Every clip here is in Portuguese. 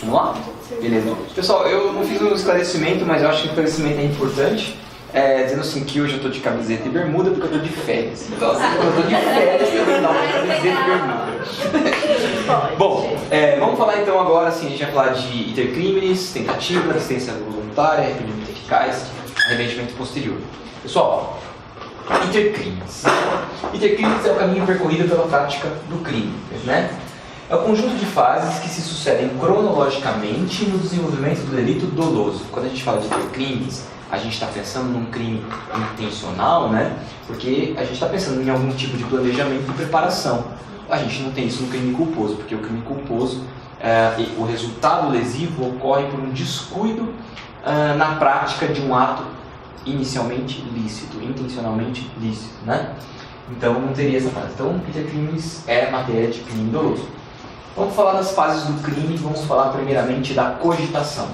Vamos lá? Beleza. Pessoal, eu não fiz um esclarecimento, mas eu acho que o esclarecimento é importante. Dizendo assim que hoje eu tô de camiseta e bermuda porque eu tô de férias. Então assim, quando eu tô de férias, eu vou dar uma camiseta e bermuda. Bom, vamos falar então agora, assim, a gente vai falar de intercrimes, tentativa, assistência voluntária, arrependimento eficaz, arrependimento posterior. Pessoal, intercrimes. Intercrimes é o caminho percorrido pela prática do crime, né? É o conjunto de fases que se sucedem cronologicamente no desenvolvimento do delito doloso. Quando a gente fala de intercrimes, a gente está pensando num crime intencional, né? Porque a gente está pensando em algum tipo de planejamento e preparação. A gente não tem isso no crime culposo, porque o crime culposo, o resultado lesivo ocorre por um descuido na prática de um ato inicialmente lícito, intencionalmente lícito, né? Então não teria essa fase. Então, intercrimes é matéria de crime doloso. Vamos falar das fases do crime, vamos falar primeiramente da cogitação.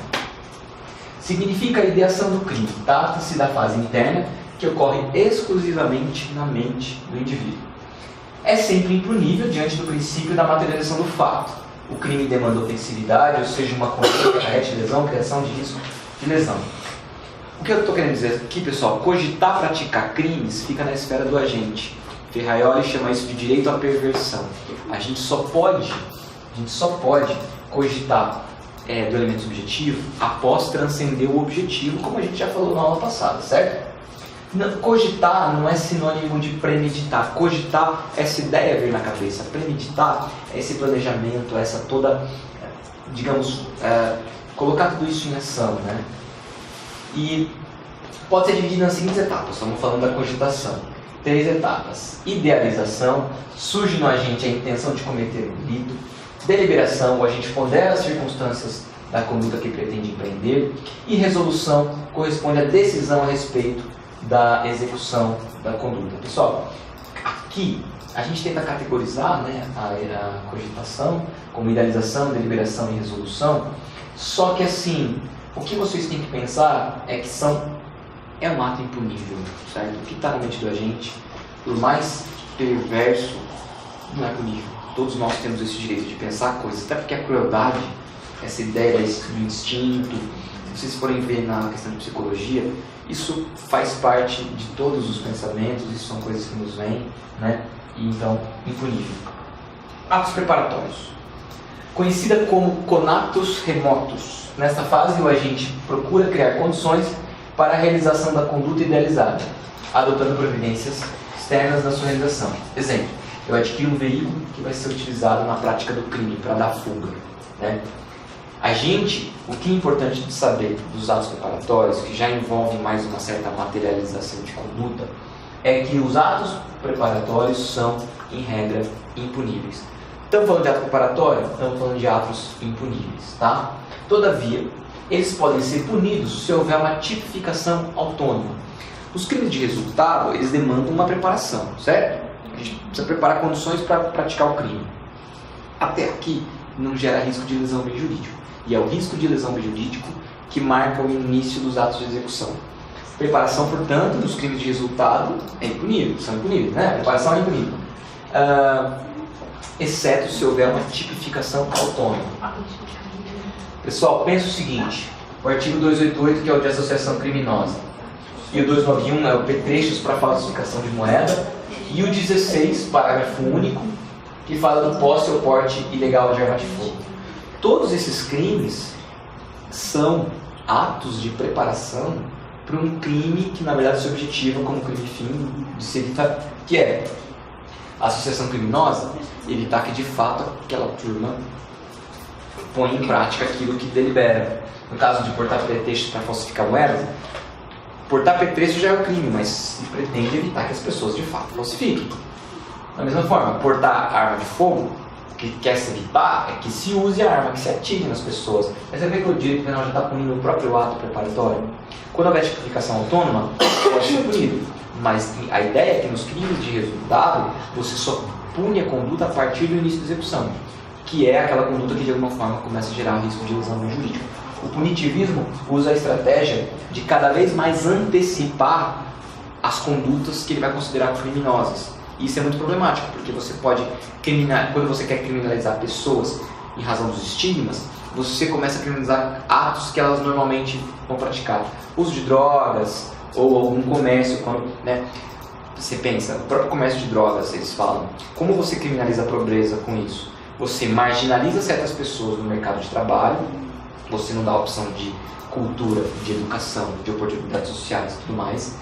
Significa a ideação do crime, trata-se da fase interna que ocorre exclusivamente na mente do indivíduo. É sempre impunível diante do princípio da materialização do fato. O crime demanda ofensividade, ou seja, uma conduta que acarrete lesão, criação de risco de lesão. O que eu estou querendo dizer aqui, pessoal, cogitar praticar crimes fica na esfera do agente. Ferraioli chama isso de direito à perversão. A gente só pode cogitar do elemento subjetivo após transcender o objetivo, como a gente já falou na aula passada, certo? Cogitar não é sinônimo de premeditar. Cogitar é essa ideia vir na cabeça. Premeditar é esse planejamento, essa toda, digamos, colocar tudo isso em ação, né? E pode ser dividido nas seguintes etapas. Estamos falando da cogitação. 3 etapas. Idealização, surge no agente a intenção de cometer um delito. Deliberação, o agente pondera as circunstâncias da conduta que pretende empreender. E resolução, corresponde à decisão a respeito da execução da conduta. Pessoal, aqui a gente tenta categorizar, né, a cogitação como idealização, deliberação e resolução. Só que assim, o que vocês têm que pensar é que é um ato impunível, certo? O que está na mente do agente, por mais perverso, não é punível. Todos nós temos esse direito de pensar coisas, até porque a crueldade, essa ideia do instinto, se vocês forem ver na questão de psicologia, isso faz parte de todos os pensamentos, isso são coisas que nos vêm, né? E então, impunível. Atos preparatórios. Conhecida como conatos remotos. Nesta fase, o agente procura criar condições para a realização da conduta idealizada, adotando providências externas na sua realização. Exemplo, eu adquiro um veículo que vai ser utilizado na prática do crime, para dar fuga, né? O que é importante de saber dos atos preparatórios, que já envolvem mais uma certa materialização de conduta, é que os atos preparatórios são, em regra, impuníveis. Estamos falando de ato preparatório? Estamos falando de atos impuníveis, tá? Todavia, eles podem ser punidos se houver uma tipificação autônoma. Os crimes de resultado, eles demandam uma preparação, certo? A gente precisa preparar condições para praticar o crime. Até aqui, não gera risco de lesão bem jurídico. E é o risco de lesão bem jurídico que marca o início dos atos de execução. Preparação, portanto, dos crimes de resultado é impunível, são impuníveis, né? Preparação é impunível. Exceto se houver uma tipificação autônoma. Pessoal, pensa o seguinte, o artigo 288, que é o de associação criminosa, e o 291 é o petrechos para falsificação de moeda, e o 16, parágrafo único, que fala do posse ou porte ilegal de arma de fogo. Todos esses crimes são atos de preparação para um crime que, na verdade, se objetiva como crime fim de se evitar, que é a associação criminosa, evitar que, de fato, aquela turma põe em prática aquilo que delibera. No caso de portar pretexto para falsificar moeda, portar pretexto já é o crime, mas se pretende evitar que as pessoas de fato falsifiquem. Da mesma forma, portar arma de fogo, o que quer se evitar é que se use a arma, que se atire nas pessoas. Mas você vê que o direito penal já está punindo o próprio ato preparatório. Quando houver tipificação autônoma, pode ser punido. Mas a ideia é que nos crimes de resultado, você só pune a conduta a partir do início da execução, que é aquela conduta que de alguma forma começa a gerar risco de lesão jurídica. O punitivismo usa a estratégia de cada vez mais antecipar as condutas que ele vai considerar criminosas. E isso é muito problemático, porque você pode quando você quer criminalizar pessoas em razão dos estigmas, você começa a criminalizar atos que elas normalmente vão praticar. Uso de drogas, ou algum comércio, né? Você pensa, o próprio comércio de drogas, eles falam, como você criminaliza a pobreza com isso? Você marginaliza certas pessoas no mercado de trabalho, você não dá a opção de cultura, de educação, de oportunidades sociais e tudo mais,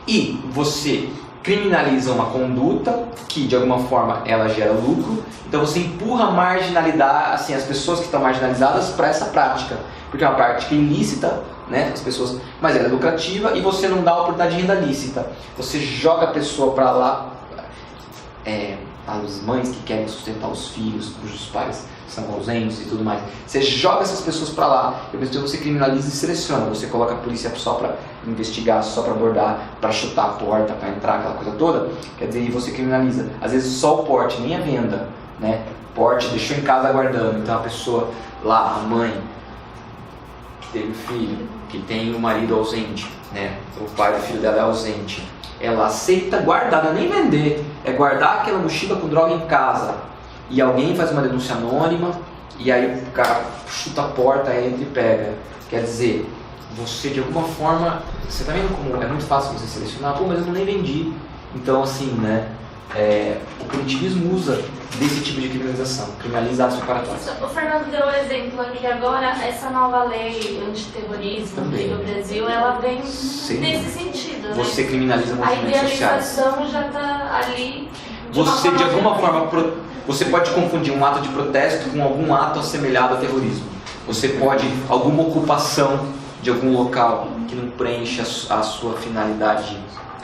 e você criminaliza uma conduta que de alguma forma ela gera lucro, então você empurra a marginalidade, assim, as pessoas que estão marginalizadas para essa prática, porque é uma prática ilícita, né, as pessoas, mas ela é lucrativa e você não dá a oportunidade de renda lícita, você joga a pessoa para lá, as mães que querem sustentar os filhos, cujos pais são ausentes e tudo mais, você joga essas pessoas para lá, e ao mesmo tempo você criminaliza e seleciona, você coloca a polícia só para investigar, só para abordar, para chutar a porta, para entrar, aquela coisa toda, quer dizer, você criminaliza, às vezes só o porte, nem a venda, né, porte deixou em casa aguardando, então a pessoa lá, a mãe, que teve um filho, que tem o marido ausente, né, o pai do filho dela é ausente, ela aceita guardar, não é nem vender, é guardar aquela mochila com droga em casa, e alguém faz uma denúncia anônima, e aí o cara chuta a porta, entra e pega. Quer dizer, você de alguma forma, você tá vendo como é muito fácil você selecionar, pô, mas eu nem vendi. Então assim, né, o punitivismo usa desse tipo de criminalização, criminaliza atos preparatórios. O Fernando deu um exemplo aqui agora, essa nova lei antiterrorismo aqui no Brasil, ela vem nesse sentido, né? Você criminaliza movimentos sociais. A idealização já está ali. Você de alguma forma, você pode confundir um ato de protesto com algum ato assemelhado a terrorismo. Você pode, alguma ocupação de algum local que não preenche a sua finalidade,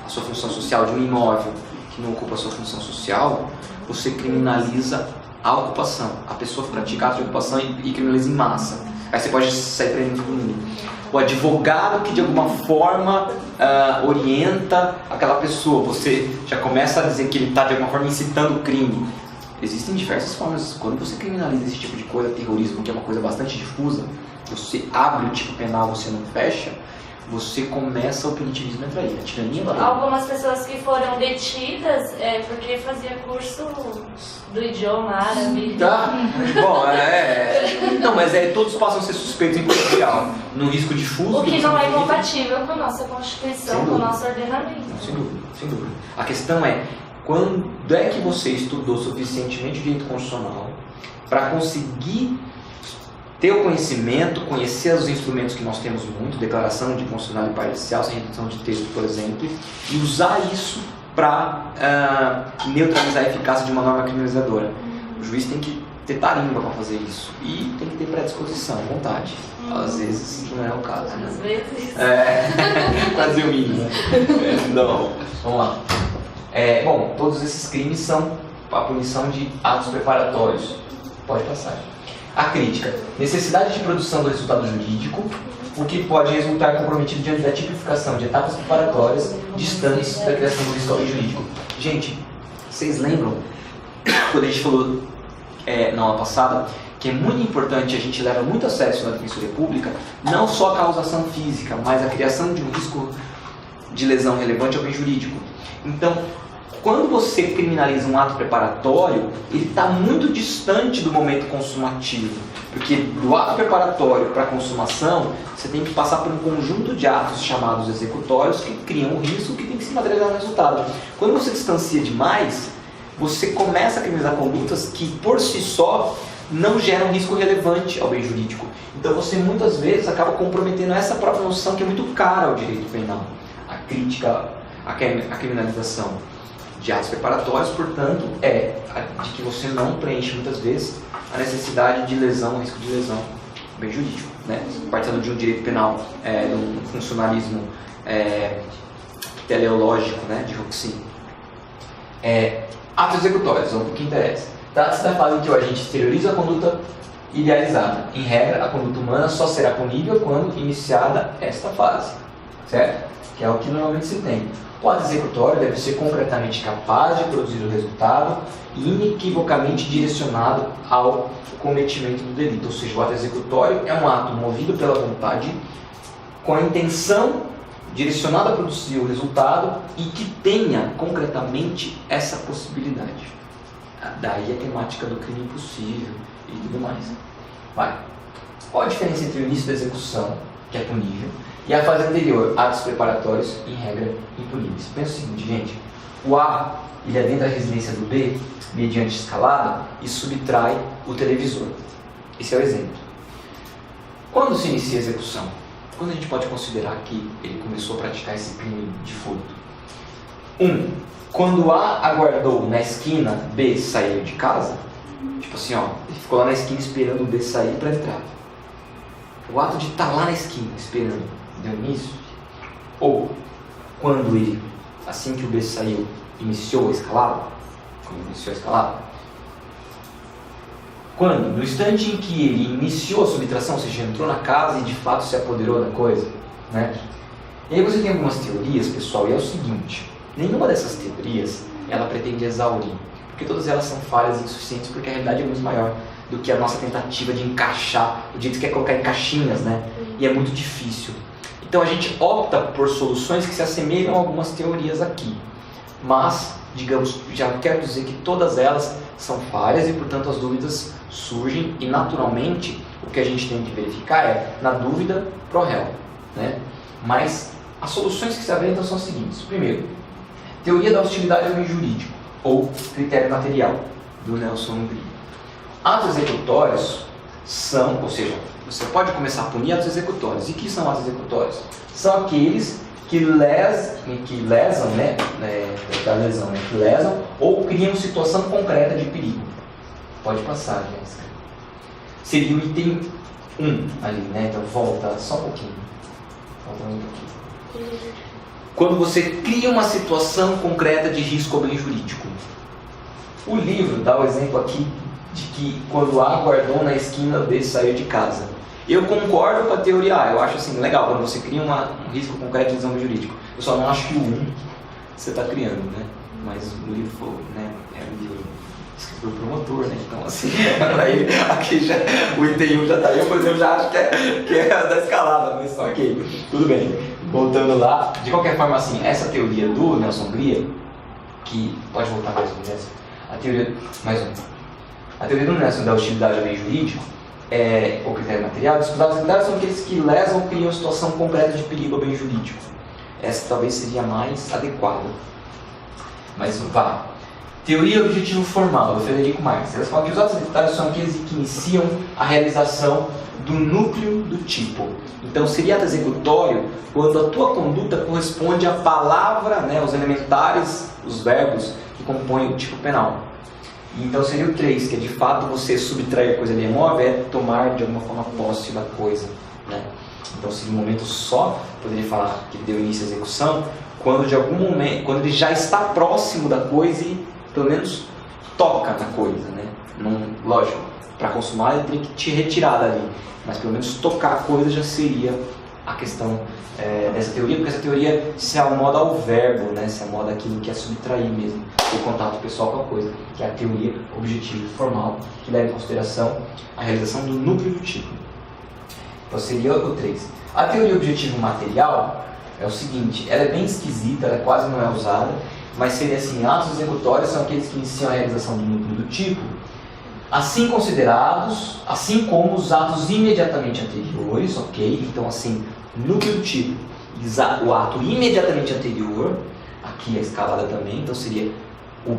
a sua função social, de um imóvel que não ocupa a sua função social, você criminaliza a ocupação. A pessoa pratica ato de ocupação e criminaliza em massa. Aí você pode sair prendendo todo mundo. O advogado que de alguma forma orienta aquela pessoa, você já começa a dizer que ele está de alguma forma incitando o crime. Existem diversas formas. Quando você criminaliza esse tipo de coisa, terrorismo, que é uma coisa bastante difusa, você abre o tipo penal, você não fecha, você começa o punitivismo a entrar aí, a tirania da lei. Algumas pessoas que foram detidas porque fazia curso do idioma árabe. Tá, bom, Não, mas todos passam a ser suspeitos em potencial, no risco difuso. O que não é compatível com a nossa Constituição, com o nosso ordenamento. Sem dúvida, sem dúvida. A questão é, quando é que você estudou suficientemente direito constitucional para conseguir ter o conhecimento, conhecer os instrumentos que nós temos muito, declaração de constitucional imparcial, sem redução de texto, por exemplo, e usar isso para neutralizar a eficácia de uma norma criminalizadora. O juiz tem que ter tarimba para fazer isso e tem que ter predisposição, vontade. Às vezes não é o caso. Né? Às vezes. Fazer o mínimo. Não. Vamos lá. Bom, todos esses crimes são a punição de atos preparatórios. Pode passar. A crítica. Necessidade de produção do resultado jurídico, o que pode resultar comprometido diante da tipificação de etapas preparatórias distantes da criação do histórico jurídico. Gente, vocês lembram quando a gente falou na aula passada que é muito importante, a gente leva muito a sério isso na Defensoria Pública, não só a causação física, mas a criação de um risco de lesão relevante ao bem jurídico. Então, quando você criminaliza um ato preparatório, ele está muito distante do momento consumativo. Porque do ato preparatório para a consumação, você tem que passar por um conjunto de atos chamados executórios que criam um risco que tem que se materializar no resultado. Quando você distancia demais, você começa a criminalizar condutas que, por si só, não geram risco relevante ao bem jurídico. Então você muitas vezes acaba comprometendo essa própria noção que é muito cara ao direito penal. A crítica, a criminalização de atos preparatórios, portanto, de que você não preenche muitas vezes a necessidade de lesão, o risco de lesão bem jurídico, né? Partindo de um direito penal, de um funcionalismo teleológico, né? De Roxin. Atos executórios, é o que interessa. Trata-se da fase em que o agente exterioriza a conduta idealizada. Em regra, a conduta humana só será punível quando iniciada esta fase, certo? Que é o que normalmente se tem. O ato executório deve ser concretamente capaz de produzir o resultado e inequivocamente direcionado ao cometimento do delito. Ou seja, o ato executório é um ato movido pela vontade, com a intenção direcionada a produzir o resultado e que tenha concretamente essa possibilidade. Daí a temática do crime impossível e tudo mais. Vai. Qual a diferença entre o início da execução, que é punível, e a fase anterior, atos preparatórios, em regra, impuníveis? Pensa o seguinte, gente, o A, ele adentra a residência do B, mediante escalada, e subtrai o televisor. Esse é o exemplo. Quando se inicia a execução? Quando a gente pode considerar que ele começou a praticar esse crime de furto? 1. Quando A aguardou na esquina, B saiu de casa. Tipo assim, ó, ele ficou lá na esquina esperando o B sair para entrar. O ato de estar lá na esquina esperando deu início? Ou quando ele, assim que o B saiu, iniciou a escalada? Quando? No instante em que ele iniciou a subtração, ou seja, entrou na casa e de fato se apoderou da coisa, né? E aí você tem algumas teorias, pessoal, e é o seguinte: nenhuma dessas teorias ela pretende exaurir, porque todas elas são falhas e insuficientes, porque a realidade é muito maior do que a nossa tentativa de encaixar. O jeito que quer colocar em caixinhas, né? E é muito difícil. Então a gente opta por soluções que se assemelham a algumas teorias aqui, mas, digamos, já quero dizer que todas elas são falhas e, portanto, as dúvidas surgem e, naturalmente, o que a gente tem que verificar é, na dúvida, pro réu, né? Mas as soluções que se apresentam são as seguintes. Primeiro, teoria da hostilidade ao bem jurídico, ou critério material, do Nelson Hungria. Atos executórios são, ou seja, você pode começar a punir atos executórios. E que são atos executórios? São aqueles que lesam, né, que lesam ou criam situação concreta de perigo. Pode passar, Jéssica. Seria o item 1 ali, né? Então volta só um pouquinho. Volta um pouquinho. Quando você cria uma situação concreta de risco ao bem jurídico. O livro dá o exemplo aqui de que quando A guardou na esquina, B saiu de casa. Eu concordo com a teoria A, eu acho assim, legal, quando você cria um risco concreto de lesão jurídico. Eu só não acho que o 1 você está criando, né? Mas o livro, né, é um livro escrito por promotor, né? Então assim, para ele, aqui já, o item 1 já está aí, por exemplo, já acho que é da escalada, mas ok, tudo bem. Voltando lá, de qualquer forma assim, essa teoria do Nelson Hungria, que pode voltar mais um, Nelson, a teoria do Nelson da hostilidade ao bem jurídico, o critério material, os cuidados secundários são aqueles que lesam ou criam situação concreta de perigo ao bem jurídico. Essa talvez seria mais adequada. Mas vá. Teoria objetivo formal, do Frederico Marx. Elas falam que os atos executórios são aqueles que iniciam a realização do núcleo do tipo. Então seria ato executório quando a tua conduta corresponde à palavra, né, os elementares, os verbos que compõem o tipo penal. Então seria o 3, que é de fato você subtrair a coisa ali imóvel, é tomar de alguma forma posse da coisa, né? Então seria um momento só, poderia falar que deu início à execução, quando de algum momento, quando ele já está próximo da coisa e pelo menos toca na coisa, né? Lógico, para consumar ele teria que te retirar dali, mas pelo menos tocar a coisa já seria a questão dessa teoria, porque essa teoria se amoda ao verbo, né? Se amoda aquilo que é subtrair mesmo, o contato pessoal com a coisa, que é a teoria objetiva e formal, que leva em consideração a realização do núcleo do tipo. Então seria o 3. A teoria objetivo material é o seguinte, ela é bem esquisita, ela quase não é usada, mas seria assim, atos executórios são aqueles que iniciam a realização do núcleo do tipo, assim considerados, assim como os atos imediatamente anteriores, ok? Então assim, núcleo do tipo, o ato imediatamente anterior, aqui a escalada também, então seria o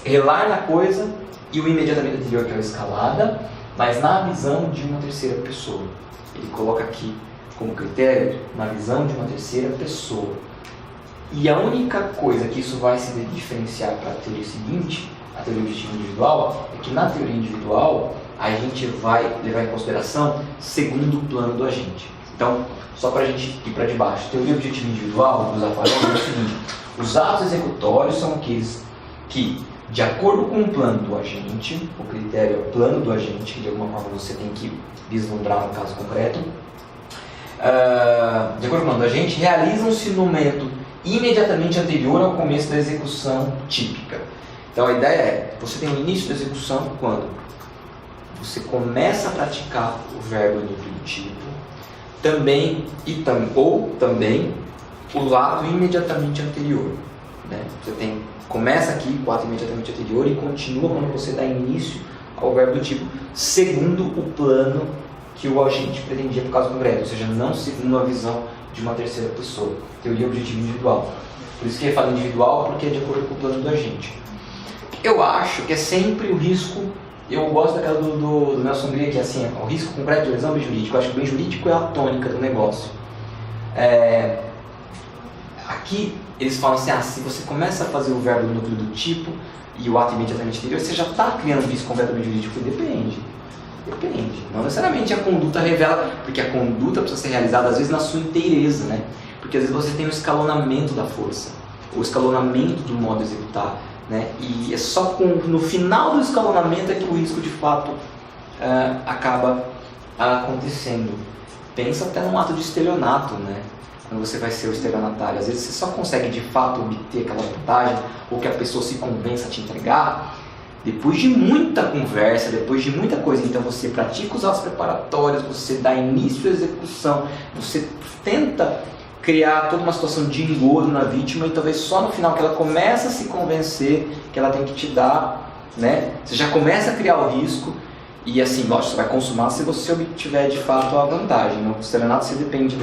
relar na coisa e o imediatamente anterior, que é a escalada, mas na visão de uma terceira pessoa. Ele coloca aqui como critério, na visão de uma terceira pessoa. E a única coisa que isso vai se diferenciar para a teoria seguinte, a teoria objetiva individual, é que na teoria individual a gente vai levar em consideração segundo plano do agente. Então, só para a gente ir para de baixo, teoria objetiva individual, dos Zaffaroni, é o seguinte: os atos executórios são aqueles que, de acordo com o plano do agente, o critério é o plano do agente, que de alguma forma você tem que vislumbrar no caso concreto, de acordo com o plano do agente, realizam-se no momento imediatamente anterior ao começo da execução típica. Então a ideia é, você tem o início da execução quando você começa a praticar o verbo no tipo, ou também o ato imediatamente anterior, né? Você começa aqui com o ato imediatamente anterior e continua quando você dá início ao verbo do tipo, segundo o plano que o agente pretendia por causa concreto, ou seja, não segundo a visão de uma terceira pessoa. Teoria objetiva individual. Por isso que ele fala individual, porque é de acordo com o plano do agente. Eu acho que é sempre o risco. Eu gosto daquela do Nelson Gria, que é assim, o risco concreto de lesão bem jurídico. Eu acho que o bem jurídico é a tônica do negócio. Aqui eles falam assim, se você começa a fazer o verbo no núcleo do tipo e o ato imediatamente anterior, você já está criando um risco concreto bem jurídico. Depende. Não necessariamente a conduta revela, porque a conduta precisa ser realizada às vezes na sua inteireza, né? Porque às vezes você tem o escalonamento da força, o escalonamento do modo de executar, né? E é só no final do escalonamento é que o risco de fato acaba acontecendo. Pensa até num ato de estelionato, né? Quando você vai ser o estelionatário, às vezes você só consegue de fato obter aquela vantagem ou que a pessoa se convença a te entregar depois de muita conversa, depois de muita coisa. Então você pratica os atos preparatórios, você dá início à execução, você tenta criar toda uma situação de engodo na vítima e talvez só no final que ela começa a se convencer que ela tem que te dar, né? Você já começa a criar o risco e assim, lógico, você vai consumar se você obtiver de fato a vantagem. No estelionato você depende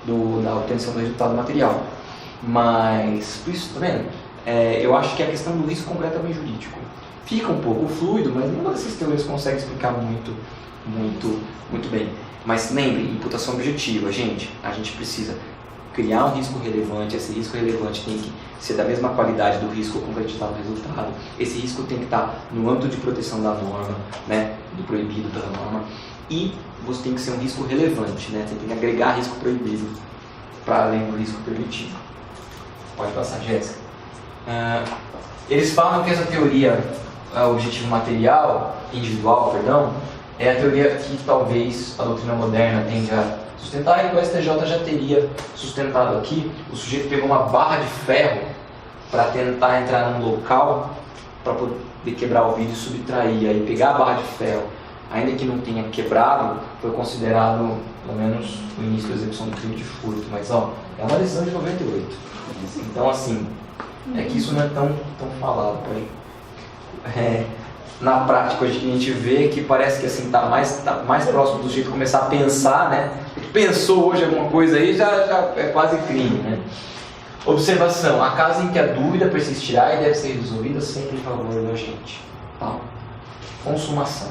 da obtenção do resultado material. Mas, por isso, tá vendo? Eu acho que a questão do risco concreto é bem jurídico. Fica um pouco fluido, mas nenhuma dessas teorias consegue explicar muito bem. Mas lembre, imputação objetiva, gente, a gente precisa criar um risco relevante. Esse risco relevante tem que ser da mesma qualidade do risco concretizado no resultado. Esse risco tem que estar no âmbito de proteção da norma, né, do proibido pela norma. E você tem que ser um risco relevante, né? Você tem que agregar risco proibido para além do risco permitido. Pode passar, Jéssica. Eles falam que essa teoria objetivo material, individual, perdão, é a teoria que talvez a doutrina moderna tende a sustentar e que o STJ já teria sustentado aqui. O sujeito pegou uma barra de ferro para tentar entrar num local para poder quebrar o vidro e subtrair. Aí pegar a barra de ferro, ainda que não tenha quebrado, foi considerado, pelo menos, o início da execução do crime de furto. Mas, é uma decisão de 98. Então, assim, é que isso não é tão falado por aí. Na prática, hoje que a gente vê que parece que assim, tá mais próximo do sujeito começar a pensar, né? Pensou hoje alguma coisa aí, já é quase crime, né? Observação: a caso em que a dúvida persistirá e deve ser resolvida sempre em favor do agente. Tá? Consumação.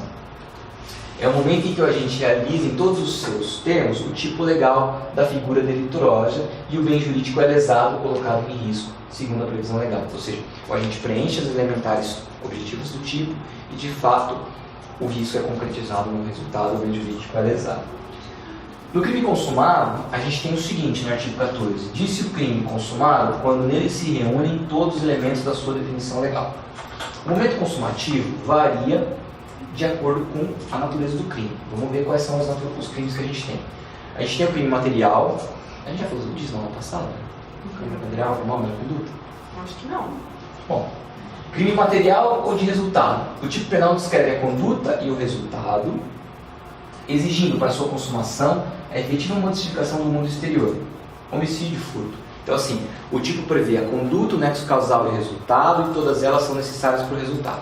É o momento em que o agente realiza em todos os seus termos o tipo legal da figura delituosa e o bem jurídico é lesado, colocado em risco, segundo a previsão legal. Ou seja, o agente preenche os elementares objetivos do tipo e, de fato, o risco é concretizado no resultado, o bem jurídico é lesado. No crime consumado, a gente tem o seguinte no artigo 14. Diz-se o crime consumado quando nele se reúnem todos os elementos da sua definição legal. O momento consumativo varia de acordo com a natureza do crime. Vamos ver quais são os crimes que a gente tem. A gente tem o crime material. A gente já falou disso na aula passada? Crime material, nome da conduta? Acho que não. Bom, crime material ou de resultado. O tipo penal descreve a conduta e o resultado, exigindo para sua consumação a efetiva modificação do mundo exterior. Homicídio e furto. Então, assim, o tipo prevê a conduta, o nexo causal e o resultado, e todas elas são necessárias para o resultado.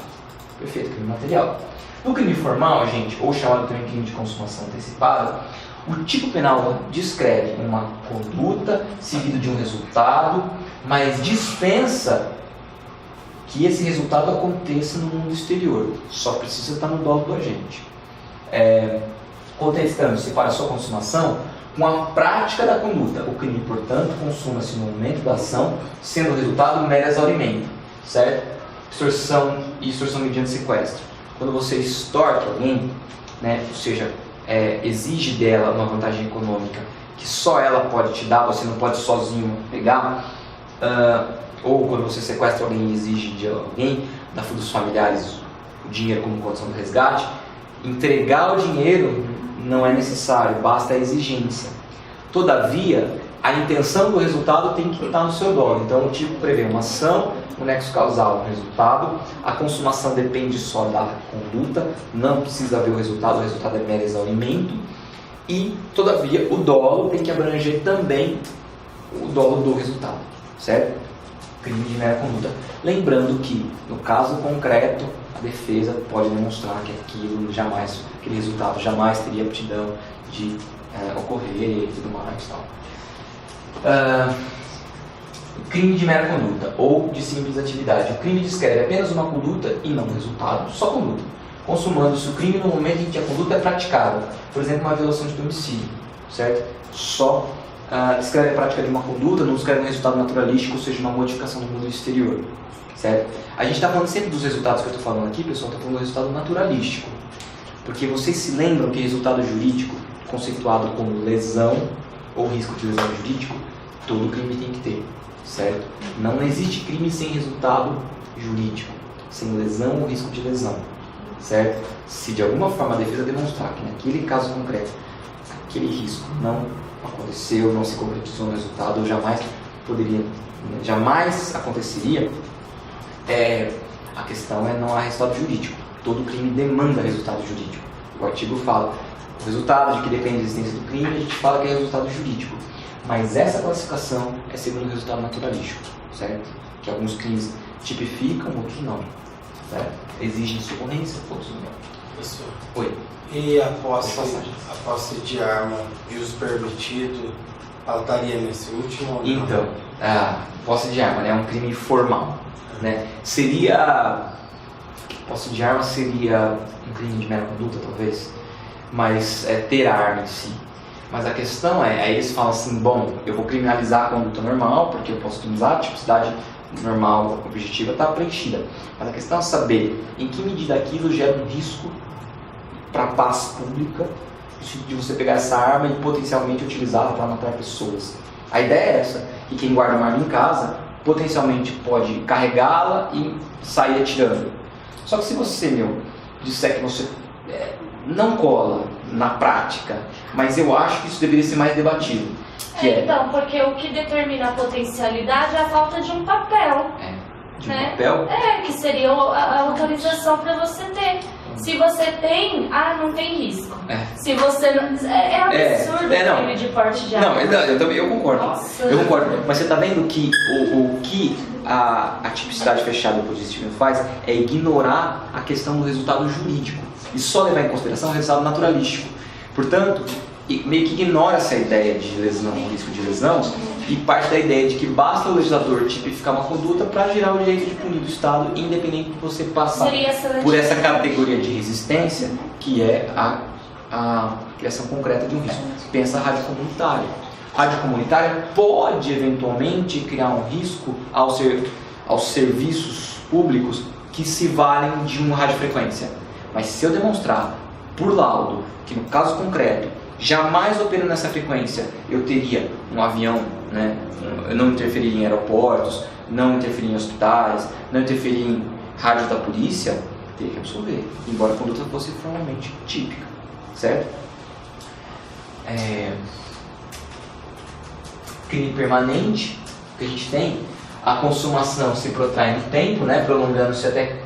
Perfeito, crime material. No crime formal, gente, ou chamado também crime de consumação antecipada, o tipo penal descreve uma conduta seguida de um resultado, mas dispensa que esse resultado aconteça no mundo exterior. Só precisa estar no dolo do agente. Contestando-se para sua consumação com a prática da conduta. O crime, portanto, consuma-se no momento da ação, sendo o resultado mero exaurimento. Certo? Extorsão e extorsão mediante sequestro. Quando você extorque alguém, né, ou seja, exige dela uma vantagem econômica que só ela pode te dar, você não pode sozinho pegar, ou quando você sequestra alguém e exige de alguém, dos familiares, o dinheiro como condição do resgate, entregar o dinheiro não é necessário, basta a exigência. Todavia, a intenção do resultado tem que estar no seu dolo. Então, o tipo prevê uma ação, o nexo causal, o resultado. A consumação depende só da conduta, não precisa haver o resultado é mero exaurimento. E, todavia, o dolo tem que abranger também o dolo do resultado, certo? Crime de mera conduta. Lembrando que, no caso concreto, a defesa pode demonstrar que aquilo jamais aquele resultado jamais teria aptidão de ocorrer e tudo mais. Tal. Crime de mera conduta ou de simples atividade. O crime descreve apenas uma conduta e não um resultado, só conduta. Consumando-se o crime no momento em que a conduta é praticada, por exemplo, uma violação de domicílio, certo? Só descreve a prática de uma conduta, não descreve um resultado naturalístico, ou seja, uma modificação do mundo exterior, certo? A gente está falando sempre dos resultados que eu estou falando aqui, pessoal, está falando do resultado naturalístico, porque vocês se lembram que resultado jurídico, conceituado como lesão ou risco de lesão jurídico, todo crime tem que ter, certo? Não existe crime sem resultado jurídico, sem lesão ou risco de lesão, certo? Se de alguma forma a defesa demonstrar que naquele caso concreto, aquele risco não aconteceu, não se concretizou no resultado, ou jamais aconteceria, a questão não há resultado jurídico. Todo crime demanda resultado jurídico. O artigo fala o resultado de que depende da existência do crime, a gente fala que é resultado jurídico. Mas essa classificação é segundo o resultado naturalístico, certo? Que alguns crimes tipificam, outros não, certo? Exigem socorrência, outros não. Professor. Oi. E a posse de arma de uso permitido, ela estaria nesse último ou não? Então, a posse de arma é um crime formal, né? Posse de arma seria um crime de mera conduta, talvez, mas ter a arma em si. Mas a questão aí eles falam assim, bom, eu vou criminalizar a conduta normal, porque eu posso criminalizar, a tipicidade normal, objetiva, está preenchida. Mas a questão é saber em que medida aquilo gera um risco para a paz pública, de você pegar essa arma e potencialmente utilizá-la para matar pessoas. A ideia é essa, que quem guarda uma arma em casa, potencialmente pode carregá-la e sair atirando. Só que se você, disser que você não cola na prática, mas eu acho que isso deveria ser mais debatido. Então, porque o que determina a potencialidade é a falta de um papel. Um papel? Que seria a autorização para você ter. Se você tem, não tem risco. Se você não... absurdo o crime de porte de arma. Eu concordo. Nossa. Eu concordo. Mas você está vendo que o que a tipicidade fechada do positivo faz é ignorar a questão do resultado jurídico e só levar em consideração o resultado naturalístico. Portanto, meio que ignora essa ideia de lesão, risco de lesão, e parte da ideia de que basta o legislador tipificar uma conduta para gerar o direito de punir do Estado, independente de você passar por essa categoria de resistência, que é a criação concreta de um risco. Pensa a rádio comunitária. A rádio comunitária pode, eventualmente, criar um risco aos serviços públicos que se valem de uma radiofrequência. Mas se eu demonstrar, por laudo, que no caso concreto, jamais operando nessa frequência, eu teria um avião, eu não interferiria em aeroportos, não interferiria em hospitais, não interferiria em rádios da polícia, teria que absolver, embora a conduta fosse formalmente típica, certo? Crime permanente, que a gente tem, a consumação se protrai no tempo, prolongando-se até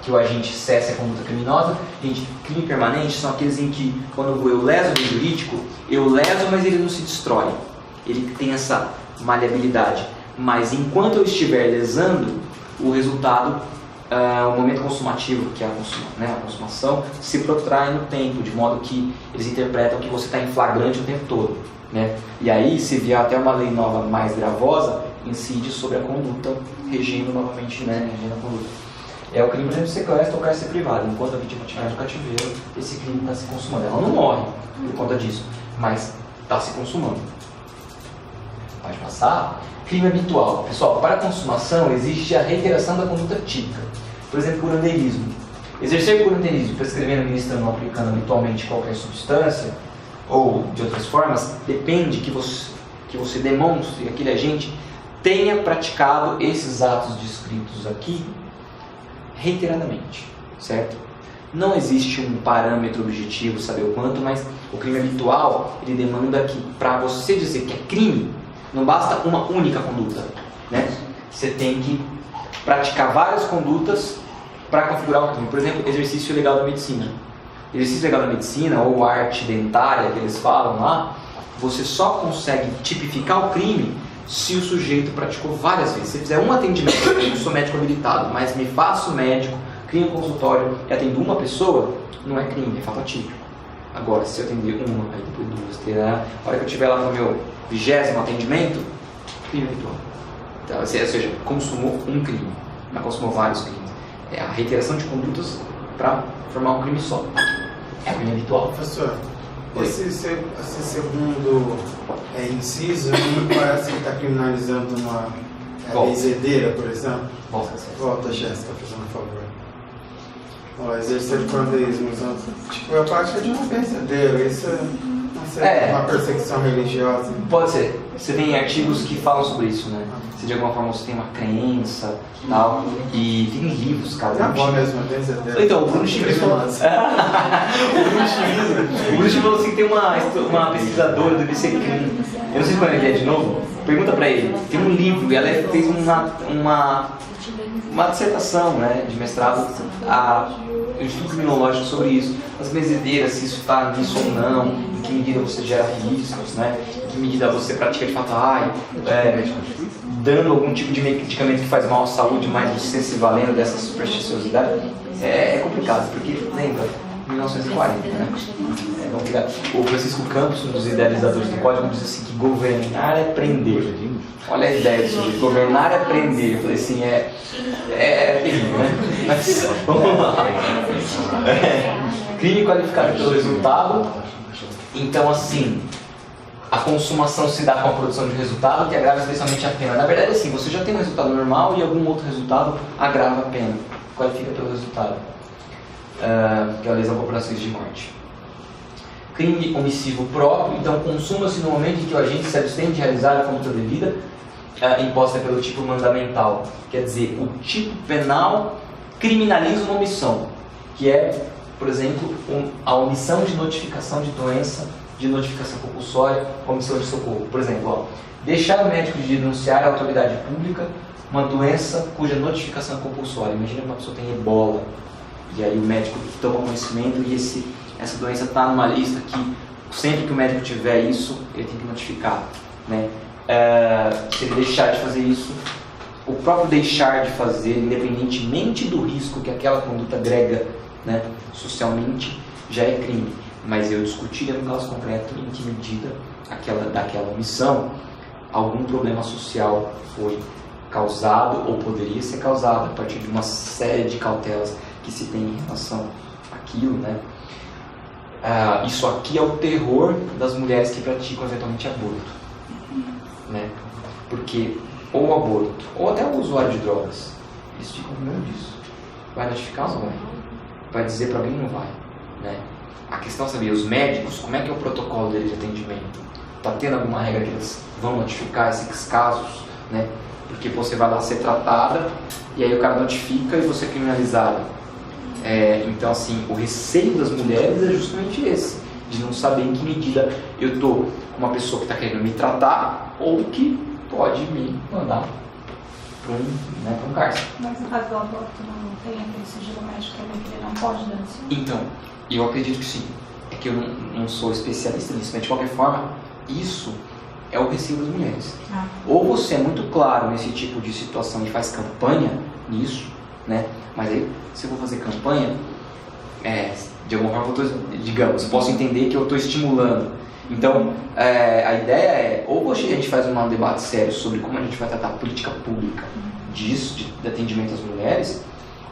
que o agente cesse a conduta criminosa. Gente, crime permanente são aqueles em que, quando eu leso o bem jurídico, eu leso, mas ele não se destrói. Ele tem essa maleabilidade. Mas enquanto eu estiver lesando, o resultado, o momento consumativo, que é a consumação, se protrai no tempo, de modo que eles interpretam que você está em flagrante o tempo todo. E aí, se vier até uma lei nova mais gravosa, incide sobre a conduta, regendo novamente regendo a conduta. É o crime, por exemplo, de sequestro ou cárcere privado. Enquanto a vítima estiver no cativeiro, esse crime está se consumando. Ela não morre por conta disso, mas está se consumando. Pode passar. Crime habitual. Pessoal, para a consumação existe a reiteração da conduta típica. Por exemplo, curandeirismo. Exercer curandeirismo, prescrevendo, administrando ou aplicando habitualmente qualquer substância, ou de outras formas, depende que você demonstre que aquele agente tenha praticado esses atos descritos aqui reiteradamente, certo? Não existe um parâmetro objetivo, saber o quanto, mas o crime habitual, ele demanda que, para você dizer que é crime, não basta uma única conduta, Você tem que praticar várias condutas para configurar o crime. Por exemplo, exercício legal da medicina. Exercício legal da medicina, ou arte dentária, que eles falam lá, você só consegue tipificar o crime se o sujeito praticou várias vezes. Se fizer um atendimento, eu sou médico habilitado, mas me faço médico crio um consultório e atendo uma pessoa, não é crime, é fato atípico. Agora, se eu atender uma, aí depois duas, terá, a hora que eu estiver lá no meu 20º atendimento, crime habitual. Então, ou seja, consumou um crime, não consumou vários crimes. É a reiteração de condutas para formar um crime só. É crime habitual. Professor, esse segundo inciso não parece que está criminalizando uma benzedeira, por exemplo? Volta, Jéssica, fazendo um favor. Exercer pandeísmo, tipo, a prática de uma benzedeira, isso é uma perseguição religiosa. Pode ser. Você tem artigos que falam sobre isso, né? Se de alguma forma você tem uma crença e tal, e tem livros, cara. É bom mesmo, benzedeira. Então, o Bruno Chivas falou. O Bruno Chivas falou assim que tem uma pesquisadora do IBCCrim. Eu não sei quando ele é de novo. Pergunta pra ele. Tem um livro e ela fez uma dissertação, né, de mestrado em estudo criminológico sobre isso. As benzedeiras, se isso está nisso ou não, em que medida você gera riscos, né, em que medida você pratica de fato, dando algum tipo de medicamento que faz mal à saúde, mas você se valendo dessa supersticiosidade, é complicado, porque lembra, 1940, né? É complicado. O Francisco Campos, um dos idealizadores do código, diz assim que governar é prender. Olha a ideia disso, de governar é prender. Eu falei assim, é terrível, né? Mas vamos lá. Crime qualificado pelo resultado. Então, assim, a consumação se dá com a produção de resultado, que agrava especialmente a pena. Na verdade, assim, você já tem um resultado normal e algum outro resultado agrava a pena. Qualifica pelo resultado. Que é a lesão por acidente de morte. Crime omissivo próprio, então consuma-se no momento em que o agente se abstém de realizar a conduta devida imposta pelo tipo mandamental. Quer dizer, o tipo penal criminaliza uma omissão, que é, por exemplo, a omissão de notificação de doença, de notificação compulsória, omissão de socorro. Por exemplo, deixar o médico de denunciar à autoridade pública uma doença cuja notificação é compulsória. Imagina que uma pessoa tem ebola, e aí o médico toma conhecimento e essa doença está numa lista que sempre que o médico tiver isso, ele tem que notificar, né? Se ele deixar de fazer isso, o próprio deixar de fazer, independentemente do risco que aquela conduta agrega, né, socialmente, já é crime. Mas eu discutiria no caso concreto em que medida daquela omissão algum problema social foi causado ou poderia ser causado a partir de uma série de cautelas que se tem em relação àquilo, né? Isso aqui é o terror das mulheres que praticam eventualmente aborto, né? Porque ou aborto, ou até o usuário de drogas, eles ficam com medo disso. Vai notificar ou não vai? Vai dizer para alguém ou não vai, né? A questão, sabia, os médicos, como é que é o protocolo deles de atendimento? Está tendo alguma regra que eles vão notificar esses casos, né? Porque você vai lá ser tratada e aí o cara notifica e você é criminalizada. Então, assim, o receio das mulheres é justamente esse, de não saber em que medida eu estou com uma pessoa que está querendo me tratar ou que pode me mandar para um cárcere. Mas no caso do aborto não tem aquele sigilo médico também que ele não pode denunciar? Então, eu acredito que sim. É que eu não sou especialista nisso, mas de qualquer forma, isso é o receio das mulheres. Ou você é muito claro nesse tipo de situação e faz campanha nisso, né? Mas aí, se eu vou fazer campanha, de alguma forma, digamos, eu posso entender que eu estou estimulando. Então, a ideia é, ou a gente faz um debate sério sobre como a gente vai tratar a política pública disso, de atendimento às mulheres,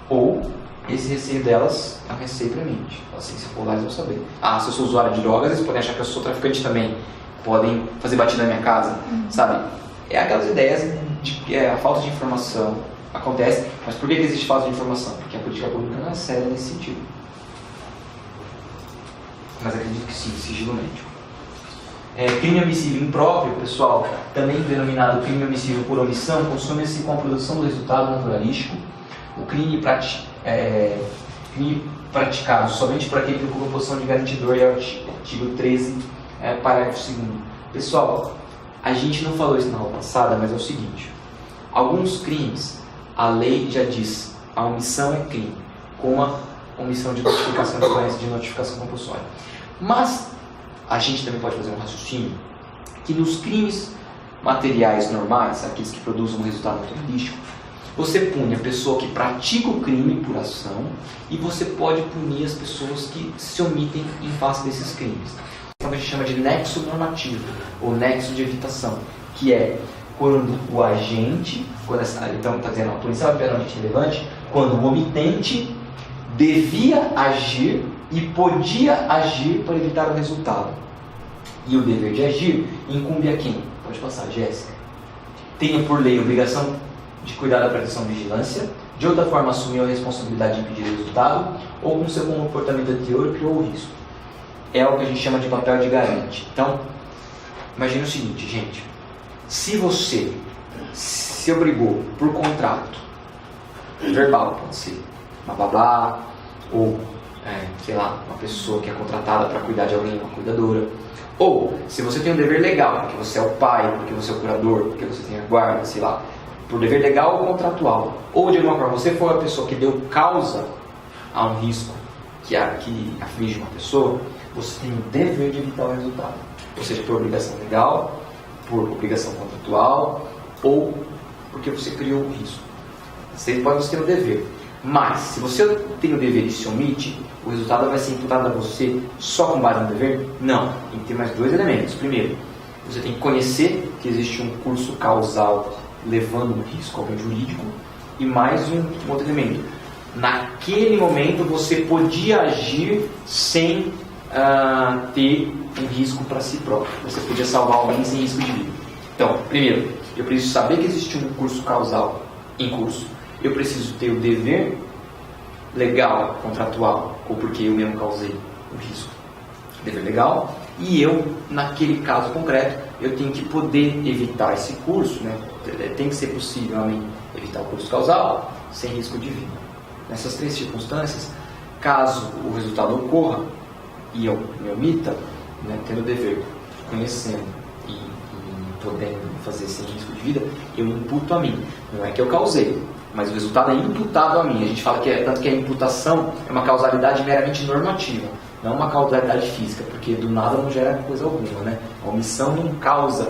ou esse receio delas é um receio premente. Assim, se eu for lá, eles vão saber. Se eu sou usuário de drogas, eles podem achar que eu sou traficante também. Podem fazer batida na minha casa, sabe? É aquelas ideias de que a falta de informação acontece, mas por que existe falta de informação? Porque a política pública não é séria nesse sentido. Mas acredito que sim, sigilo médico. Crime omissivo impróprio, pessoal, também denominado crime omissivo por omissão, consome-se com a produção do resultado naturalístico. O crime praticado somente por aquele que ocupa a posição de garantidor é o artigo 13, parágrafo 2º. Pessoal, a gente não falou isso na aula passada, mas é o seguinte: alguns crimes, a lei já diz, a omissão é crime, como a omissão de notificação de doença, de notificação compulsória. Mas a gente também pode fazer um raciocínio que nos crimes materiais normais, aqueles que produzem um resultado naturalístico, Você pune a pessoa que pratica o crime por ação e você pode punir as pessoas que se omitem em face desses crimes. Então a gente chama de nexo normativo ou nexo de evitação, que é quando o agente, então está dizendo a punição é penalmente relevante, quando o omitente devia agir e podia agir para evitar o resultado. E o dever de agir incumbe a quem? Pode passar, Jéssica. Tenha por lei a obrigação de cuidar da proteção e vigilância, de outra forma assumiu a responsabilidade de impedir o resultado, ou com seu comportamento anterior criou o risco. É o que a gente chama de papel de garante. Então, imagine o seguinte, gente. Se você se obrigou por contrato, verbal pode ser, uma babá, ou, sei lá, uma pessoa que é contratada para cuidar de alguém, uma cuidadora, ou se você tem um dever legal, porque você é o pai, porque você é o curador, porque você tem a guarda, sei lá, por dever legal ou contratual, ou de alguma forma você foi a pessoa que deu causa a um risco que aflige uma pessoa, você tem o dever de evitar o resultado. Ou seja, por obrigação legal, por obrigação contratual, ou porque você criou o risco. Você pode ter o dever. Mas, se você tem o dever e se omite, o resultado vai ser imputado a você só com base no dever? Não. Tem que ter mais dois elementos. Primeiro, você tem que conhecer que existe um curso causal levando um risco ao bem jurídico. E mais um outro elemento. Naquele momento, você podia agir sem ter um risco para si próprio. Você podia salvar alguém sem risco de vida. Então, primeiro, eu preciso saber que existe um curso causal em curso. Eu preciso ter o dever legal, contratual, ou porque eu mesmo causei o risco. Dever legal. E eu, naquele caso concreto, eu tenho que poder evitar esse curso, né? Tem que ser possível a mim evitar o curso causal sem risco de vida. Nessas três circunstâncias, caso o resultado ocorra e eu me omita, né, tendo o dever, conhecendo e podendo fazer sem risco de vida, eu imputo a mim. Não é que eu causei, mas o resultado é imputado a mim. A gente fala que tanto que a imputação é uma causalidade meramente normativa, não uma causalidade física, porque do nada não gera coisa alguma, né? A omissão não causa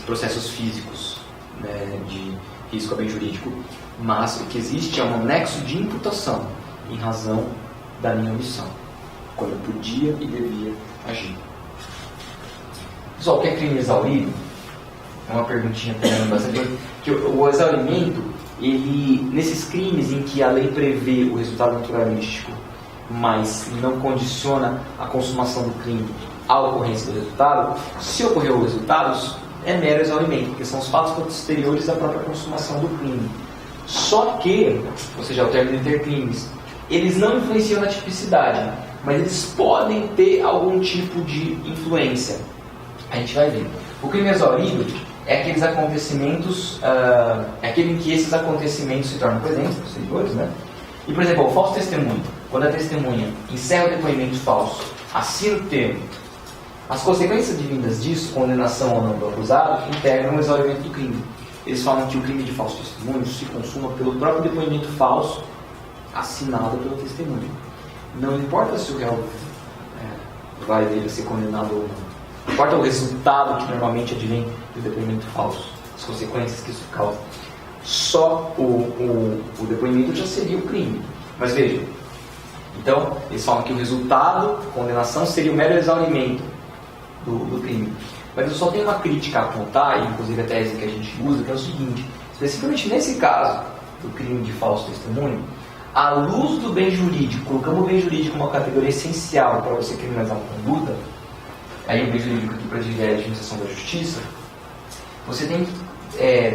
processos físicos, né, de risco a bem jurídico, mas o que existe é um nexo de imputação em razão da minha omissão, quando eu podia e devia agir. Pessoal, o que é crime exaurido? É uma perguntinha também bastante. Que o exaurimento, ele, nesses crimes em que a lei prevê o resultado naturalístico, mas não condiciona a consumação do crime à ocorrência do resultado, se ocorreu o resultado, é mero exaurimento, porque são os fatos posteriores à própria consumação do crime. Só que, ou seja, o término intercrimes, eles não influenciam na tipicidade, mas eles podem ter algum tipo de influência. A gente vai ver. O crime exaurido é aqueles acontecimentos, é aquele em que esses acontecimentos se tornam presentes, posteriores, né? E, por exemplo, o falso testemunho. Quando a testemunha encerra o depoimento falso, assina o termo, as consequências advindas disso, condenação ou não do acusado, integram o exaurimento do crime. Eles falam que o crime de falso testemunho se consuma pelo próprio depoimento falso assinado pelo testemunho. Não importa se o réu vai vir a ser condenado ou não. Não importa o resultado que normalmente advém do depoimento falso, as consequências que isso causa. Só o depoimento já seria o crime. Mas veja, então, eles falam que o resultado, condenação, seria o mero exaurimento do crime. Mas eu só tenho uma crítica a apontar, e inclusive a tese que a gente usa, que é o seguinte: especificamente nesse caso do crime de falso testemunho, à luz do bem jurídico, colocamos o bem jurídico como uma categoria essencial para você criminalizar uma conduta, aí o bem jurídico aqui para dividir a administração da justiça, você tem que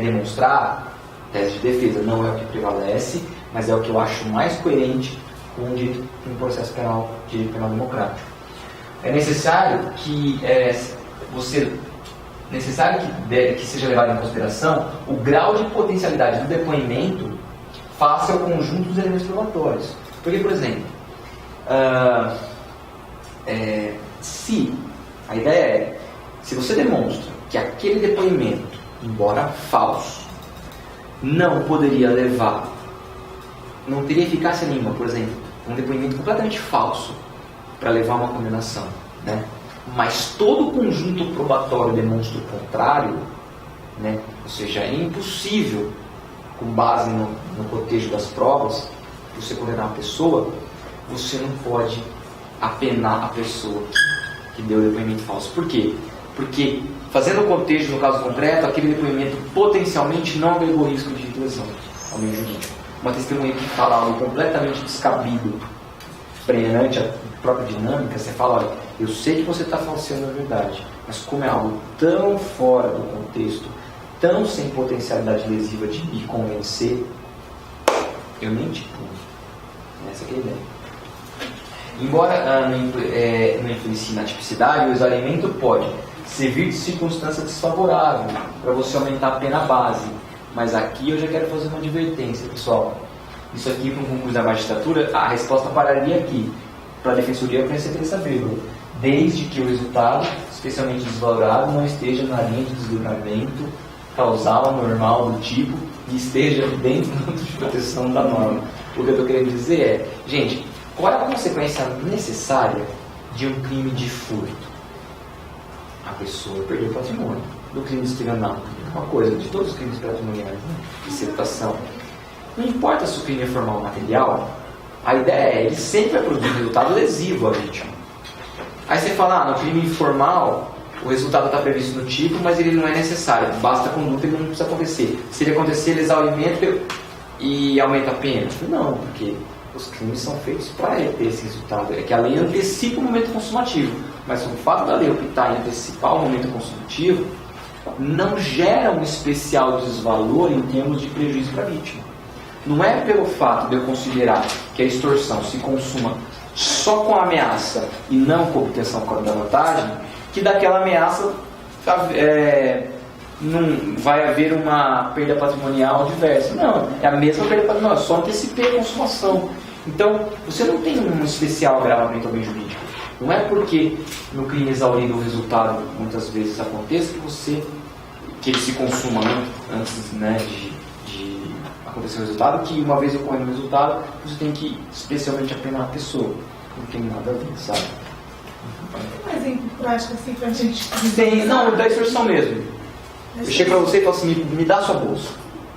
demonstrar, tese de defesa não é o que prevalece, mas é o que eu acho mais coerente com o direito de um processo penal, direito penal democrático. É necessário que que seja levado em consideração o grau de potencialidade do depoimento face ao conjunto dos elementos probatórios. Porque, por exemplo, a ideia é, se você demonstra que aquele depoimento, embora falso, não poderia levar, não teria eficácia nenhuma, por exemplo, um depoimento completamente falso para levar a uma condenação, né? Mas todo o conjunto probatório demonstra o contrário, né? Ou seja, é impossível com base no cotejo das provas, você condenar a pessoa, você não pode apenar a pessoa que deu o depoimento falso. Por quê? Porque, fazendo o cotejo no caso concreto, aquele depoimento potencialmente não agregou risco de lesão ao meio jurídico. Uma testemunha que fala algo completamente descabido, perante a própria dinâmica, você fala, olha, eu sei que você está falseando a verdade, mas como é algo tão fora do contexto, tão sem potencialidade lesiva de me convencer, eu nem te puno. Essa é a ideia. Embora não influencie na tipicidade, o exaurimento pode servir de circunstância desfavorável para você aumentar a pena base. Mas aqui eu já quero fazer uma advertência, pessoal. Isso aqui, para um concurso da magistratura, a resposta pararia aqui. Para a defensoria, eu preciso saber, desde que o resultado, especialmente desvalorado, não esteja na linha de desdobramento causal, normal, do tipo, e esteja dentro do âmbito de proteção da norma. O que eu estou querendo dizer é, gente, qual é a consequência necessária de um crime de furto? A pessoa perdeu o patrimônio. Do crime estelionato, uma coisa, de todos os crimes patrimoniais, né? De separação. Não importa se o crime é formal ou material, a ideia é, ele sempre vai produzir um resultado lesivo à vítima. Aí você fala, no crime informal, o resultado está previsto no tipo, mas ele não é necessário, basta a conduta, ele não precisa acontecer. Se ele acontecer, ele exaurimento e aumenta a pena? Não, porque os crimes são feitos para ter esse resultado. É que a lei antecipa o momento consumativo, mas o fato da lei optar em antecipar o momento consumativo não gera um especial desvalor em termos de prejuízo para a vítima. Não é pelo fato de eu considerar que a extorsão se consuma só com a ameaça e não com a obtenção da vantagem, que daquela ameaça não vai haver uma perda patrimonial diversa. Não, é a mesma perda patrimonial, só antecipei a consumação. Então, você não tem um especial agravamento ao bem jurídico. Não é porque no crime exaurido o resultado muitas vezes aconteça que ele se consuma antes, né, de acontecer o resultado, que uma vez ocorrendo o resultado, você tem que especialmente apenar a pessoa. Não tem nada a ver, sabe? Mas em prática, assim, pra gente... Não, da extorsão mesmo. Eu chego pra você e falo assim, me dá a sua bolsa.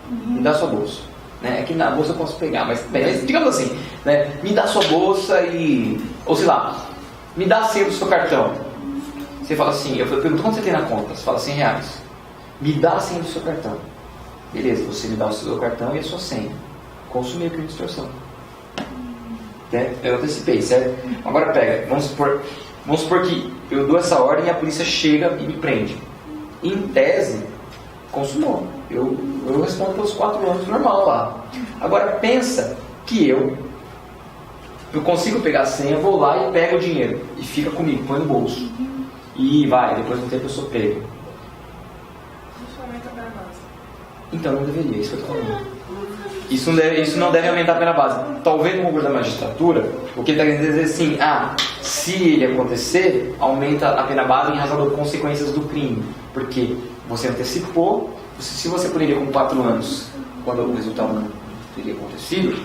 Me dá a sua bolsa. Né? Aqui na bolsa eu posso pegar, mas digamos assim, né? Me dá a sua bolsa ou sei lá, me dá a senha do seu cartão. Você fala assim, eu pergunto quanto você tem na conta? Você fala R$100. Me dá a senha do seu cartão. Beleza, você me dá o seu cartão e a sua senha. Consumir o crime de extorsão. Eu antecipei, certo? Agora pega, vamos supor que eu dou essa ordem e a polícia chega e me prende. Em tese, consumou. Eu respondo pelos 4 anos normal lá. Agora pensa que eu consigo pegar a senha, vou lá e pego o dinheiro. E fica comigo, põe no bolso. E vai, depois de um tempo eu sou pego. Então não deveria, isso que eu estou falando. Isso não deve aumentar a pena base. Talvez no concurso da magistratura, o que ele está querendo dizer é assim, se ele acontecer, aumenta a pena base em razão das consequências do crime. Porque você antecipou, se você poderia com 4 anos, quando o resultado não teria acontecido,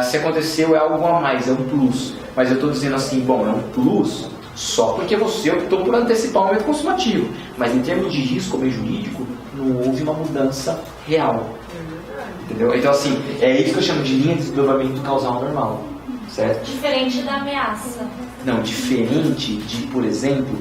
se aconteceu é algo a mais, é um plus. Mas eu estou dizendo assim, é um plus só porque você optou por antecipar o momento consumativo. Mas em termos de risco bem jurídico, não houve uma mudança real. Entendeu? Então assim, é isso que eu chamo de linha de desdobramento causal normal. Certo? Diferente da ameaça. Não, diferente de, por exemplo,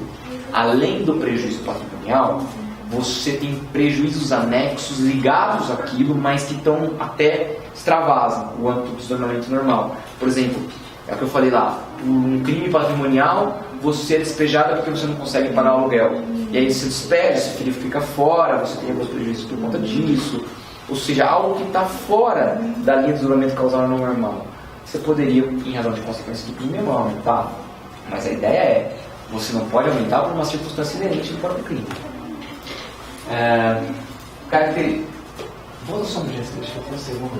além do prejuízo patrimonial, você tem prejuízos anexos ligados àquilo, mas que estão até extravasam o âmbito do desdobramento normal. Por exemplo, é o que eu falei lá, um crime patrimonial, você é despejado porque você não consegue pagar o aluguel. E aí você despede, seu filho fica fora, você tem alguns prejuízos por conta disso. Ou seja, algo que está fora da linha de desdobramento causal normal. Você poderia, em razão de consequências do crime, não aumentar. Mas a ideia é, você não pode aumentar por uma circunstância inerente do próprio crime. Vou só um jeito, deixa eu ver se eu vou.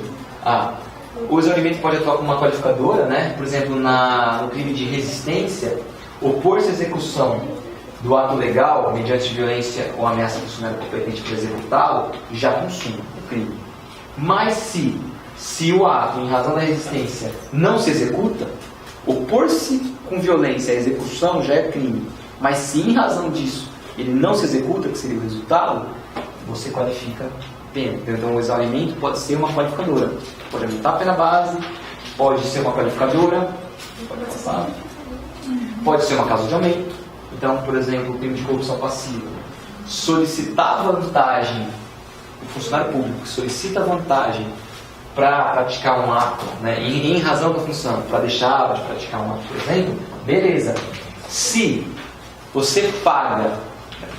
O exaurimento pode atuar como uma qualificadora, né? Por exemplo, no crime de resistência, opor-se à execução do ato legal, mediante violência ou ameaça funcionário competente para executá-lo, já consuma o crime. Mas se o ato, em razão da resistência, não se executa, opor-se com violência à execução já é crime. Mas se em razão disso ele não se executa, que seria o resultado, você qualifica pena. Então o exaurimento pode ser uma qualificadora. Pode aumentar a pena base, pode ser uma qualificadora, pode ser uma causa de aumento. Então, por exemplo, o crime de corrupção passiva. Solicitar vantagem, o funcionário público solicita vantagem para praticar um ato, né, em razão da função, para deixar de praticar um ato, por exemplo, beleza. Se você paga,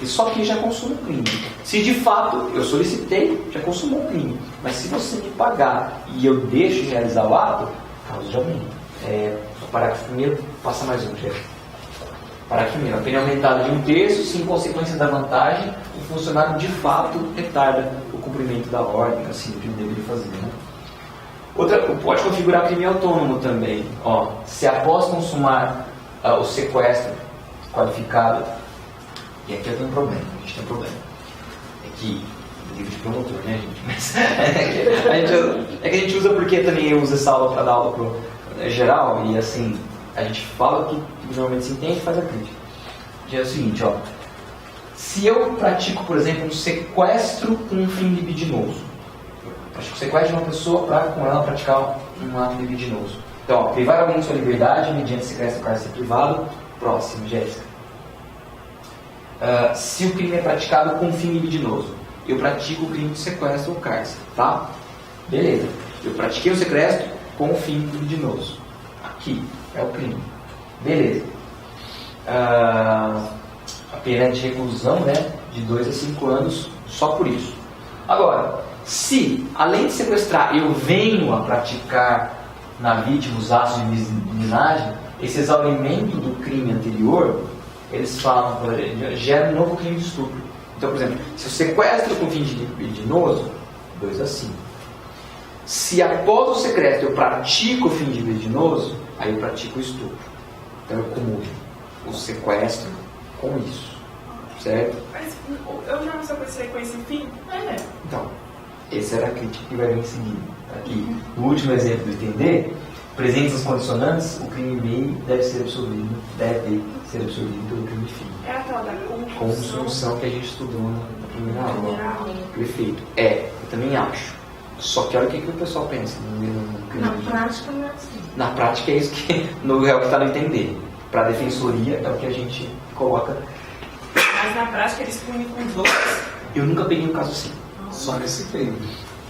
isso aqui já consome o crime. Se de fato eu solicitei, já consumou o crime. Mas se você me pagar e eu deixo de realizar o ato, causa de aumento. O parágrafo primeiro, passa mais um, Jeff. Parágrafo primeiro, a pena é aumentada de 1/3 se em consequência da vantagem o funcionário de fato retarda o cumprimento da ordem, assim, o que ele deveria fazer, né? Outra, pode configurar crime autônomo também. Se após consumar o sequestro qualificado, e aqui eu tenho um problema, a gente tem um problema. É que, livro de promotor, né, gente? Mas é que a gente usa porque também eu uso essa aula para dar aula pro geral, e assim, a gente fala tudo que normalmente se entende e faz a crítica. Que é o seguinte, se eu pratico, por exemplo, um sequestro com um fim libidinoso, pratico sequestro de uma pessoa para com ela praticar um ato libidinoso. Então, privar alguém de sua liberdade mediante sequestro ou cárcere privado. Próximo, Jéssica. Se o crime é praticado com fim libidinoso, eu pratico o crime de sequestro ou cárcere, tá? Beleza. Eu pratiquei o sequestro com fim libidinoso. Aqui é o crime. Beleza. A pena de reclusão, né, de 2 a 5 anos só por isso. Agora, se, além de sequestrar, eu venho a praticar na vítima os atos de minagem, esse exaurimento do crime anterior, eles falam, gera um novo crime de estupro. Então, por exemplo, se eu sequestro com fim libidinoso, 2 a 5. Se após o sequestro eu pratico o fim libidinoso, aí eu pratico o estupro. Então eu cumulo o sequestro com isso. Certo? Mas eu já não sequestrei com esse fim? Então, essa era a crítica que vai vir em seguida. Aqui, no último exemplo do entender, presentes os condicionantes, o crime meio deve ser absorvido pelo crime fim. É aquela da conjunção que a gente estudou na primeira aula. Perfeito. Eu também acho. Só que olha o que o pessoal pensa no crime. Na prática não é assim. Na prática é isso que é o que está no entender. Para a defensoria é o que a gente coloca. Mas na prática eles punem com os outros. Eu nunca peguei um caso assim. Só nesse crime.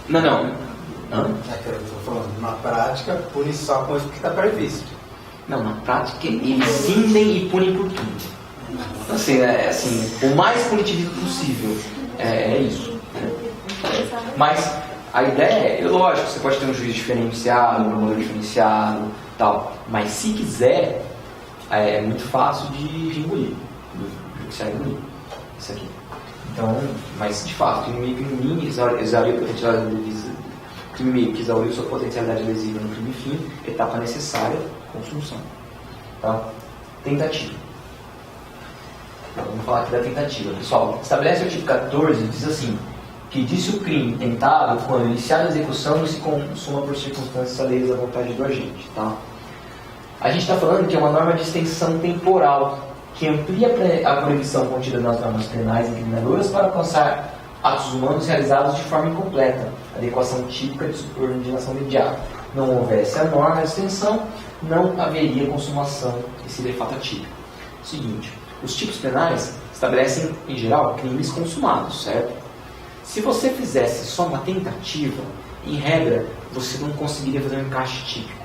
Não. É que eu estou falando, na prática, pune só com isso que está previsto. Não, na prática eles cindem e punem por tudo. Então, assim, o mais punitivo possível. É isso. Né? Mas a ideia é, lógico, você pode ter um juiz diferenciado, um promotor diferenciado, tal. Mas se quiser, é muito fácil de engolir. Isso aqui. Então, mas de fato, crime exauriu a potencialidade crime meio que exauriu sua potencialidade lesiva no crime fim, etapa necessária, consunção. Tá? Tentativa. Então, vamos falar aqui da tentativa. Pessoal, estabelece o artigo 14 e diz assim, que disse o crime tentado quando iniciada a execução não se consuma por circunstâncias alheias à vontade do agente. Tá? A gente está falando que é uma norma de extensão temporal, que amplia a proibição contida nas normas penais incriminadoras para alcançar atos humanos realizados de forma incompleta, adequação típica de subordinação imediata. Não houvesse a norma de extensão, não haveria consumação, e seria fato atípico. Seguinte, os tipos penais estabelecem, em geral, crimes consumados, certo? Se você fizesse só uma tentativa, em regra, você não conseguiria fazer um encaixe típico.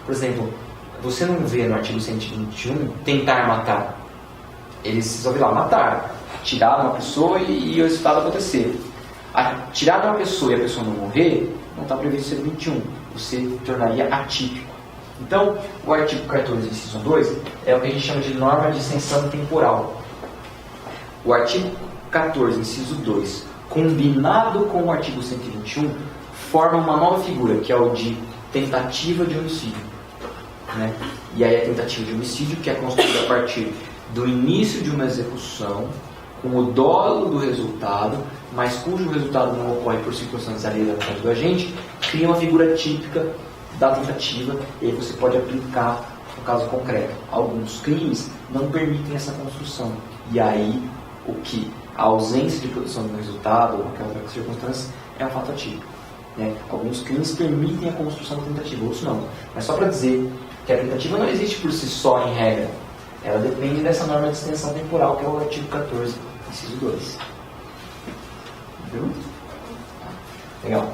Por exemplo, você não vê no artigo 121 tentar matar. Eles resolveram lá matar, atirar uma pessoa e o resultado acontecer. Atirar uma pessoa e a pessoa não morrer, não está previsto no 21. Você tornaria atípico. Então, o artigo 14, inciso 2, é o que a gente chama de norma de extensão temporal. O artigo 14, inciso 2, combinado com o artigo 121, forma uma nova figura, que é o de tentativa de homicídio. Né? E aí a tentativa de homicídio, que é construída a partir do início de uma execução, com o dolo do resultado, mas cujo resultado não ocorre por circunstâncias alheias à vontade do agente, cria uma figura típica da tentativa, e aí você pode aplicar no caso concreto. Alguns crimes não permitem essa construção, e aí a ausência de produção do resultado, ou qualquer outra circunstância, é um fato atípico. Né? Alguns crimes permitem a construção da tentativa, outros não. Mas só para dizer que a tentativa não existe por si só em regra. Ela depende dessa norma de extensão temporal, que é o artigo 14, inciso 2. Entendeu? Legal.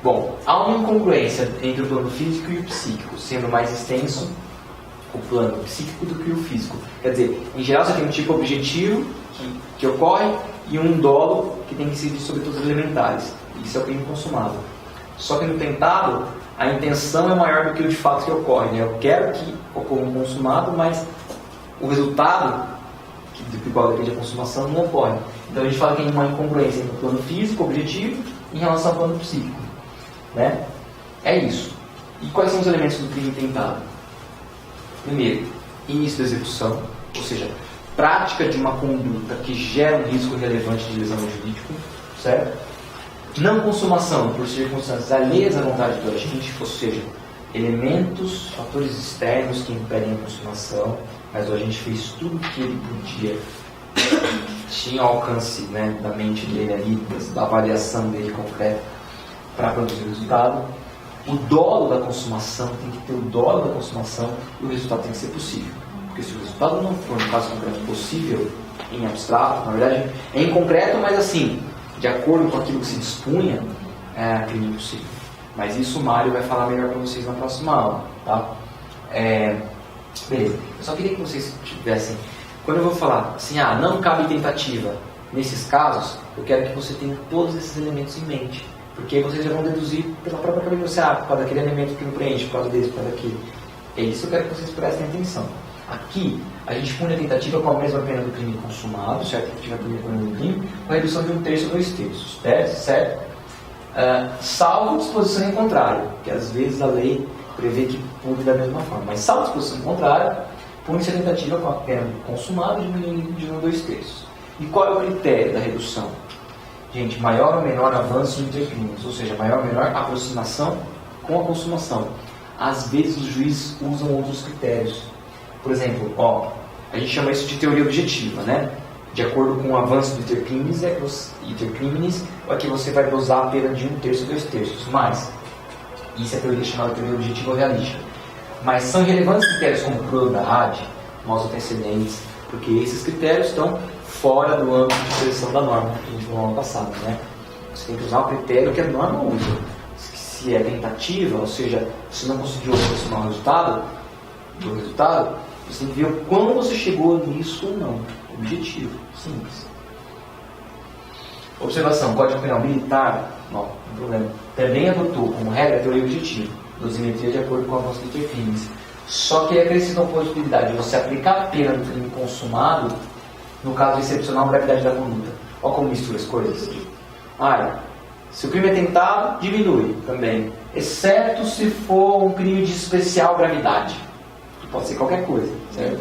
Bom, há uma incongruência entre o plano físico e o psíquico, sendo mais extenso o plano psíquico do que o físico. Quer dizer, em geral você tem um tipo objetivo que ocorre e um dolo que tem que incidir sobre todos os elementares. Isso é o crime consumado. Só que no tentado, a intenção é maior do que o de fato que ocorre. Né? Eu quero que ocorra um consumado, mas o resultado, do qual depende a consumação, não ocorre. Então a gente fala que tem uma incongruência entre o plano físico, objetivo, em relação ao plano psíquico. Né? É isso. E quais são os elementos do crime tentado? Primeiro, início da execução, ou seja, prática de uma conduta que gera um risco relevante de lesão ao jurídico, certo? Não consumação por circunstâncias alheias à vontade do agente, ou seja, elementos, fatores externos que impedem a consumação, mas o agente fez tudo o que ele podia, tinha alcance, né, da mente dele ali, da avaliação dele concreta para produzir o resultado. O dolo da consumação, tem que ter o dolo da consumação e o resultado tem que ser possível. Porque se o resultado não for, no caso concreto, possível, em abstrato, na verdade, é em concreto, mas assim, de acordo com aquilo que se dispunha, é crime impossível. Mas isso o Mário vai falar melhor para vocês na próxima aula. Tá? Beleza. Eu só queria que vocês tivessem... Quando eu vou falar assim, não cabe tentativa nesses casos, eu quero que você tenha todos esses elementos em mente. Porque aí vocês já vão deduzir pela própria cabeça, por causa daquele elemento que não preenche, por causa desse, por causa daquele. É isso que eu quero que vocês prestem atenção. Aqui, a gente pune a tentativa com a mesma pena do crime consumado, certo? A tentativa do crime, com a redução de 1/3 ou 2/3, certo? Salvo disposição em contrário, que às vezes a lei prevê que pune da mesma forma. Mas salvo disposição em contrário, pune-se a tentativa com a pena do consumado diminuindo de 1 a 2/3. E qual é o critério da redução? Gente, maior ou menor avanço entre crimes, ou seja, maior ou menor aproximação com a consumação. Às vezes os juízes usam outros critérios. Por exemplo, a gente chama isso de teoria objetiva, né? De acordo com o avanço do intercrimes, é que você vai dosar a pena de 1/3 ou 2/3. Mas, isso é a teoria chamada teoria objetiva ou realística. Mas são relevantes critérios como crueldade, maus antecedentes, porque esses critérios estão fora do âmbito de seleção da norma, que a gente viu no ano passado, né? Você tem que usar o critério que a norma usa. Se é tentativa, ou seja, se não conseguiu aproximar o resultado, você tem que ver como você chegou nisso ou não. Objetivo, simples. Observação, Código Penal Militar, não problema, também adotou como regra a teoria objetiva, dosimetria de acordo com o avanço do intercrimes. Só que é acrescenta a possibilidade de você aplicar a pena do crime consumado no caso excepcional, gravidade da conduta. Olha como mistura as coisas. Se o crime é tentado, diminui também. Exceto se for um crime de especial gravidade. Que pode ser qualquer coisa. Certo?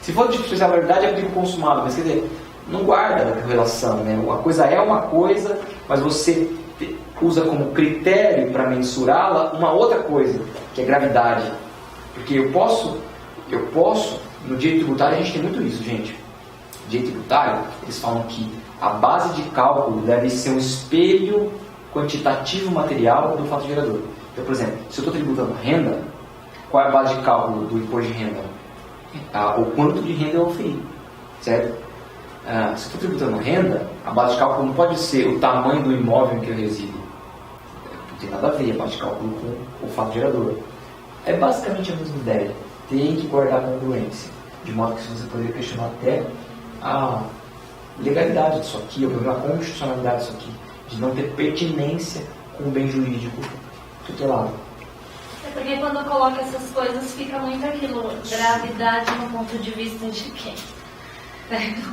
Se for de especial gravidade, é o crime consumado. Mas quer dizer, não guarda a relação. Né? Uma coisa é uma coisa, mas você usa como critério para mensurá-la uma outra coisa, que é gravidade. Porque eu posso, no direito tributário a gente tem muito isso, gente. Direito tributário, eles falam que a base de cálculo deve ser um espelho quantitativo material do fato gerador. Então, por exemplo, se eu estou tributando renda, qual é a base de cálculo do imposto de renda? O quanto de renda eu oferi, certo? Se eu estou tributando renda, a base de cálculo não pode ser o tamanho do imóvel em que eu resido. Não tem nada a ver a base de cálculo com o fato gerador. É basicamente a mesma ideia. Tem que guardar congruência, de modo que você poderia questionar até a legalidade disso aqui, a constitucionalidade disso aqui, de não ter pertinência com o bem jurídico tutelado. É porque quando coloca essas coisas fica muito aquilo, gravidade no ponto de vista de quem?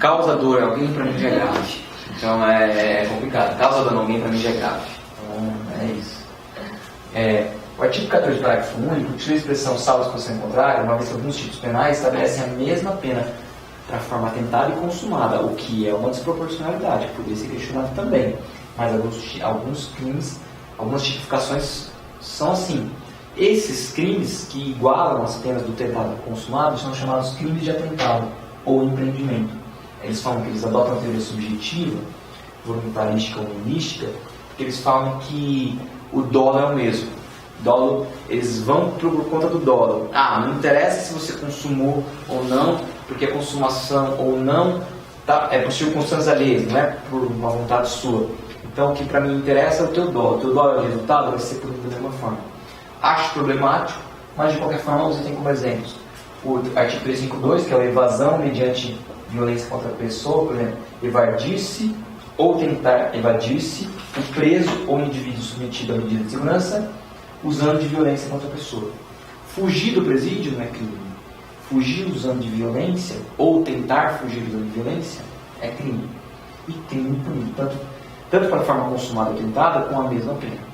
Causador, alguém para mim já é grave. Então é complicado. Causador não, alguém para mim já é grave. Então é isso. O artigo 14 do parágrafo único utiliza a expressão salvo disposição contrária, uma vez que alguns tipos penais estabelecem a mesma pena para a forma tentada e consumada, o que é uma desproporcionalidade, poderia ser questionado também. Mas alguns crimes, algumas tipificações são assim. Esses crimes que igualam as penas do tentado e consumado são chamados crimes de atentado ou empreendimento. Eles falam que eles adotam a teoria subjetiva, voluntarística ou holística, porque eles falam que o dolo é o mesmo. Dolo, eles vão por conta do dolo. Não interessa se você consumou ou não, porque a consumação ou não é por circunstâncias alheias, não é por uma vontade sua. Então o que para mim interessa é o teu dolo. O teu dolo é o resultado, vai ser por da mesma forma. Acho problemático, mas de qualquer forma você tem como exemplos o artigo 352, que é a evasão mediante violência contra a pessoa, por exemplo, evadir-se ou tentar evadir-se, o preso ou o indivíduo submetido à medida de segurança, usando de violência contra a pessoa. Fugir do presídio não é crime. Fugir usando de violência, ou tentar fugir usando de violência, é crime. E crime punido, tanto para a forma consumada ou tentada, com a mesma pena.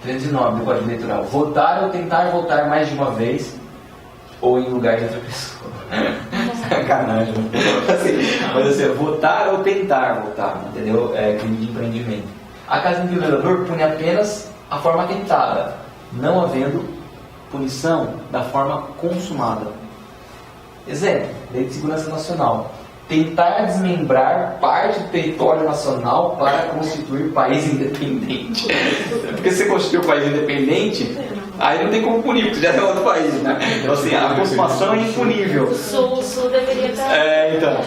309 do Código Eleitoral. Votar ou tentar votar mais de uma vez, ou em lugar de outra pessoa. Sacanagem. Mas assim, votar ou tentar votar, entendeu? É crime de empreendimento. A Casa do Vereador pune apenas a forma tentada, não havendo punição da forma consumada. Exemplo, Lei de Segurança Nacional. Tentar desmembrar parte do território nacional para constituir país independente. Porque se você constituir um país independente, aí não tem como punir, porque já é outro país, né? Então assim, a consumação é impunível. O Sul deveria estar... então.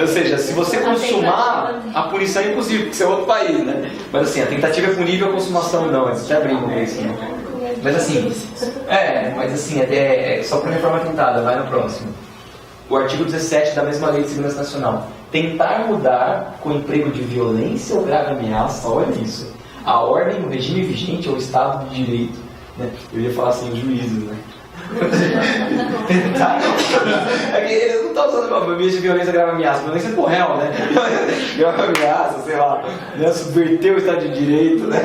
Ou seja, se você consumar, a punição é impossível, porque você é outro país, né? Mas assim, a tentativa é punível, a consumação não. Eles até brincam com isso, né? Mas assim, só para reforma tentada, vai no próximo. O artigo 17 da mesma Lei de Segurança Nacional. Tentar mudar com emprego de violência ou grave ameaça, olha isso, a ordem, o regime vigente ou o Estado de Direito. Né? Eu ia falar assim, os juízes, né? Tentar... Eles não estão usando uma de violência, grave ameaça, violência por réu, né? Grave ameaça, sei lá, né? Subverter o Estado de Direito, né?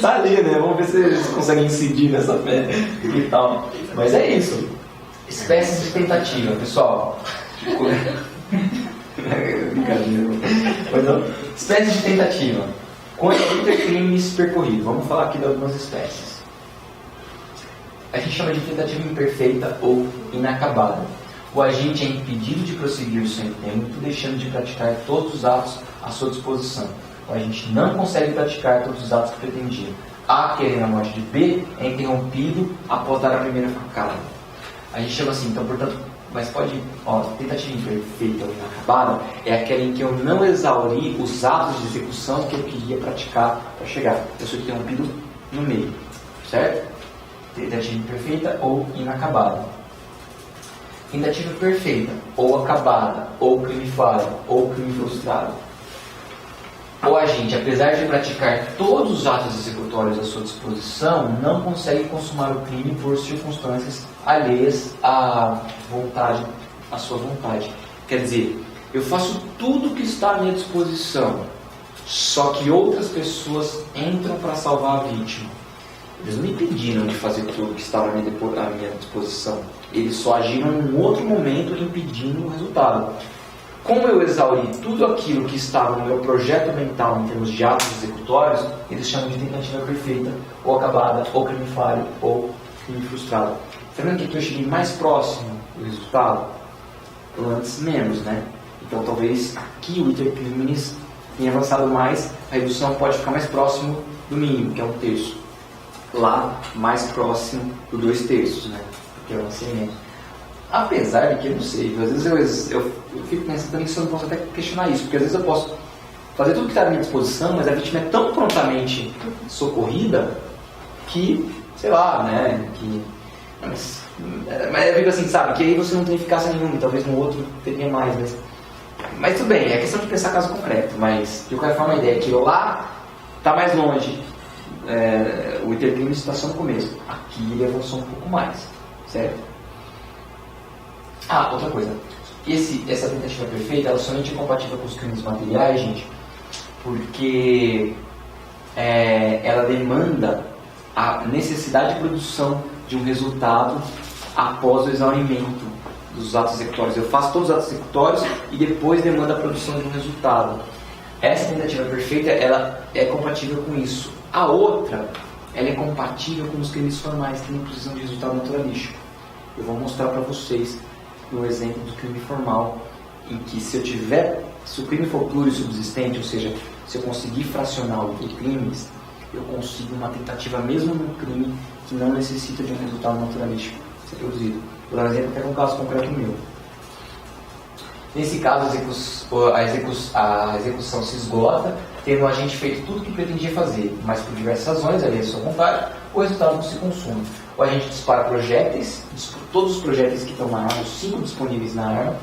Tá ali, né? Vamos ver se eles conseguem incidir nessa fé e tal. Mas é isso. Espécies de tentativa, pessoal. Brincadeira. Espécies de tentativa. Quanto é crimes percorrido? Vamos falar aqui de algumas espécies. A gente chama de tentativa imperfeita ou inacabada. O agente é impedido de prosseguir o seu intento, deixando de praticar todos os atos à sua disposição. O agente não consegue praticar todos os atos que pretendia. A, querendo a morte de B, é interrompido após dar a primeira facada. A gente chama assim, então, portanto, mas pode, tentativa imperfeita ou inacabada é aquela em que eu não exauri os atos de execução que eu queria praticar para chegar. Eu sou interrompido no meio, certo? Tentativa imperfeita ou inacabada. Tentativa perfeita, ou acabada, ou crime falho, ou crime frustrado. O agente, apesar de praticar todos os atos executórios à sua disposição, não consegue consumar o crime por circunstâncias alheias à sua vontade. Quer dizer, eu faço tudo o que está à minha disposição, só que outras pessoas entram para salvar a vítima. Eles não me impediram de fazer tudo o que estava à minha disposição. Eles só agiram num outro momento impedindo o resultado. Como eu exauri tudo aquilo que estava no meu projeto mental em termos de atos executórios, eles chamam de tentativa perfeita, ou acabada, ou crime falho, ou crime frustrado. Está vendo que aqui eu cheguei mais próximo do resultado? Antes menos, né? Então talvez aqui o iter criminis tenha avançado mais, a redução pode ficar mais próximo do mínimo, que é 1/3. Lá, mais próximo do 2/3, né? Que é o lançamento. Apesar de que, eu não sei, às vezes eu fico pensando também se eu não posso até questionar isso, porque às vezes eu posso fazer tudo que está à minha disposição, mas a vítima é tão prontamente socorrida que, sei lá, né, mas eu digo assim, sabe, que aí você não tem eficácia nenhuma, talvez no outro teria mais, mas tudo bem, é questão de pensar caso concreto, mas de qualquer forma a ideia é que lá está mais longe, o iter criminis está só no começo, aqui ele avançou um pouco mais, certo? Outra coisa. Essa tentativa perfeita, ela somente é compatível com os crimes materiais, gente, porque ela demanda a necessidade de produção de um resultado após o exaurimento dos atos executórios. Eu faço todos os atos executórios e depois demanda a produção de um resultado. Essa tentativa perfeita, ela é compatível com isso. A outra, ela é compatível com os crimes formais, que não precisam de resultado naturalístico. Eu vou mostrar para vocês no exemplo do crime formal em que se o crime for plurissubsistente, ou seja, se eu conseguir fracioná-lo por crimes, eu consigo uma tentativa mesmo num crime que não necessita de um resultado naturalístico ser produzido. Vou dar um exemplo até com um caso concreto meu. Nesse caso, a execução se esgota, tendo o agente feito tudo o que pretendia fazer, mas por diversas razões, ali é sua vontade, o resultado não se consome. O agente dispara projéteis, todos os projéteis que estão na arma, os 5 disponíveis na arma,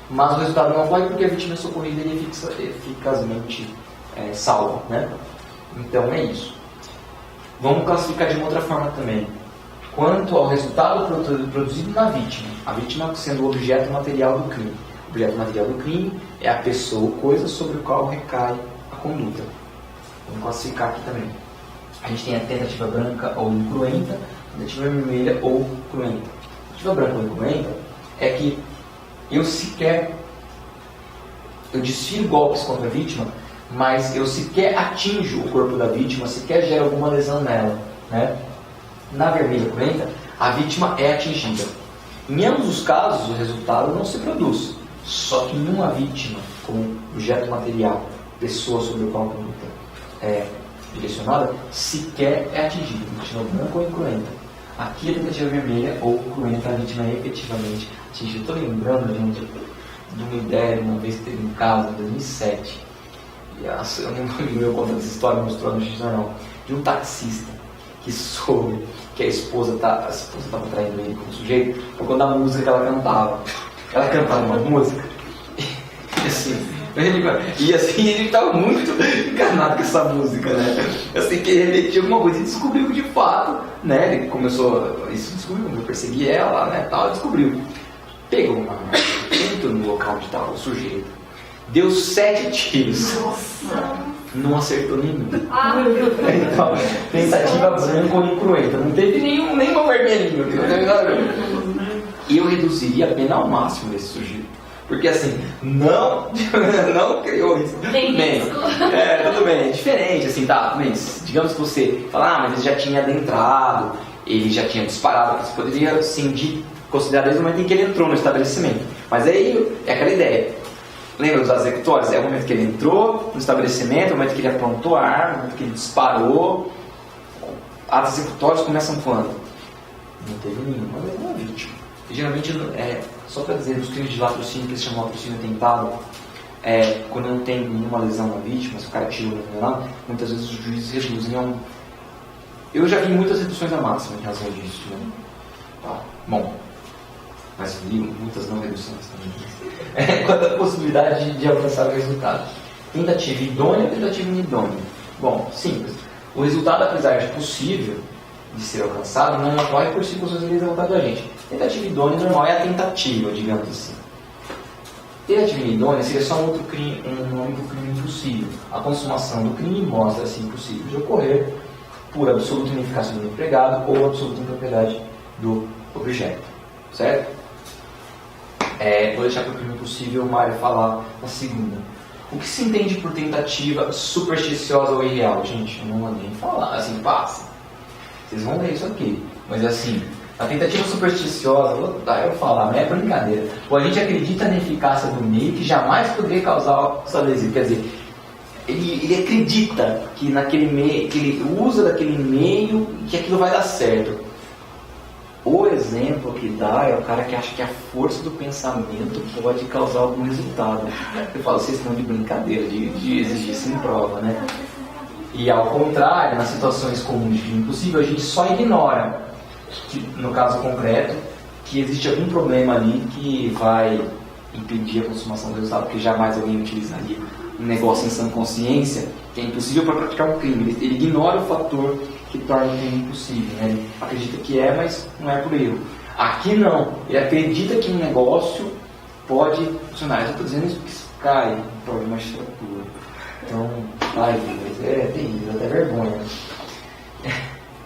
mas o resultado não ocorre porque a vítima é socorrida e eficazmente salva, né? Então é isso. Vamos classificar de uma outra forma também. Quanto ao resultado produzido na vítima, a vítima sendo o objeto material do crime. O objeto material do crime é a pessoa ou coisa sobre o qual recai a conduta. Vamos classificar aqui também. A gente tem a tentativa branca ou incruenta, tentativa vermelha ou cruenta. Tentativa branca ou incruenta é que eu desfiro golpes contra a vítima, mas eu sequer atinjo o corpo da vítima, sequer gero alguma lesão nela, né? Na vermelha cruenta, a vítima é atingida. Em ambos os casos, o resultado não se produz. Só que em uma vítima, como objeto material, pessoa sobre a qual a conduta é direcionada, sequer é atingida. Tentativa branca ou incruenta. Aqui a tentativa vermelha ou cruenta, a vítima é efetivamente atingida. Estou lembrando, gente, de uma ideia, uma vez que teve um caso, em 2007. Eu não me lembro contando essa história, mostrou no jornal, de um taxista que soube que a esposa estava traindo ele como sujeito por conta da música que ela cantava. Ela cantava uma música e assim ele estava muito enganado com essa música, né? Assim, que ele repetia alguma coisa e descobriu que de fato, né? Ele começou, isso descobriu, eu persegui ela, né? Tal, descobriu. Pegou uma arma, entrou no local onde estava o sujeito, deu 7 tiros. Nossa. Não acertou nenhum. Então, tentativa branca ou incruenta. Não teve nenhuma vermelhinha. E eu reduziria a pena ao máximo desse sujeito. Porque assim, não criou isso. Bem, tudo bem, é diferente, assim, tá, mas digamos que você fala, mas ele já tinha adentrado, ele já tinha disparado, você poderia, sim, considerar desde o momento em que ele entrou no estabelecimento. Mas aí é aquela ideia. Lembra dos executórios? É o momento que ele entrou no estabelecimento, é o momento que ele aprontou a arma, é o momento que ele disparou. Atos executórios começam quando? Não teve nenhuma vítima. E, geralmente, só para dizer, nos crimes de latrocínio, que eles chamam de latrocínio tentado, quando não tem nenhuma lesão na vítima, se o cara tirou lá, muitas vezes os juízes reduzem a um... Eu já vi muitas reduções à máxima em razão disso. Né? Tá. Bom, mas vi muitas não reduções também. Quanto à possibilidade de alcançar o resultado. Tentativa idônea ou tentativa inidônea? Bom, simples. O resultado, apesar de possível de ser alcançado, não ocorre por circunstâncias da vontade da gente. Tentativa idônea normal é a tentativa, digamos assim. Tentativa inidônea seria só um outro crime, um nome do crime impossível. A consumação do crime mostra-se impossível de ocorrer por absoluta ineficácia do empregado ou absoluta impropriedade do objeto. Certo? Vou deixar para o crime impossível o Mário falar na segunda. O que se entende por tentativa supersticiosa ou irreal? Gente, eu não vou nem falar, assim, passa. Vocês vão ver isso aqui. Mas assim, a tentativa supersticiosa, eu vou falar, mas é brincadeira. O agente acredita na eficácia do meio que jamais poderia causar essa lesão. Quer dizer, ele acredita que naquele meio, que ele usa daquele meio que aquilo vai dar certo. O exemplo que dá é o cara que acha que a força do pensamento pode causar algum resultado. Eu falo, vocês estão de brincadeira, de exigir isso em prova, né? E ao contrário, nas situações comuns de impossível, a gente só ignora, que, no caso concreto, que existe algum problema ali que vai impedir a consumação do resultado, porque jamais alguém utilizaria um negócio em sã consciência, que é impossível para praticar um crime. Ele ignora o fator que torna o crime impossível, né? Ele acredita que mas não é por erro. Aqui não, ele acredita que um negócio pode funcionar. Eu estou dizendo isso porque isso cai em prova de magistratura. Então, mas tem até vergonha.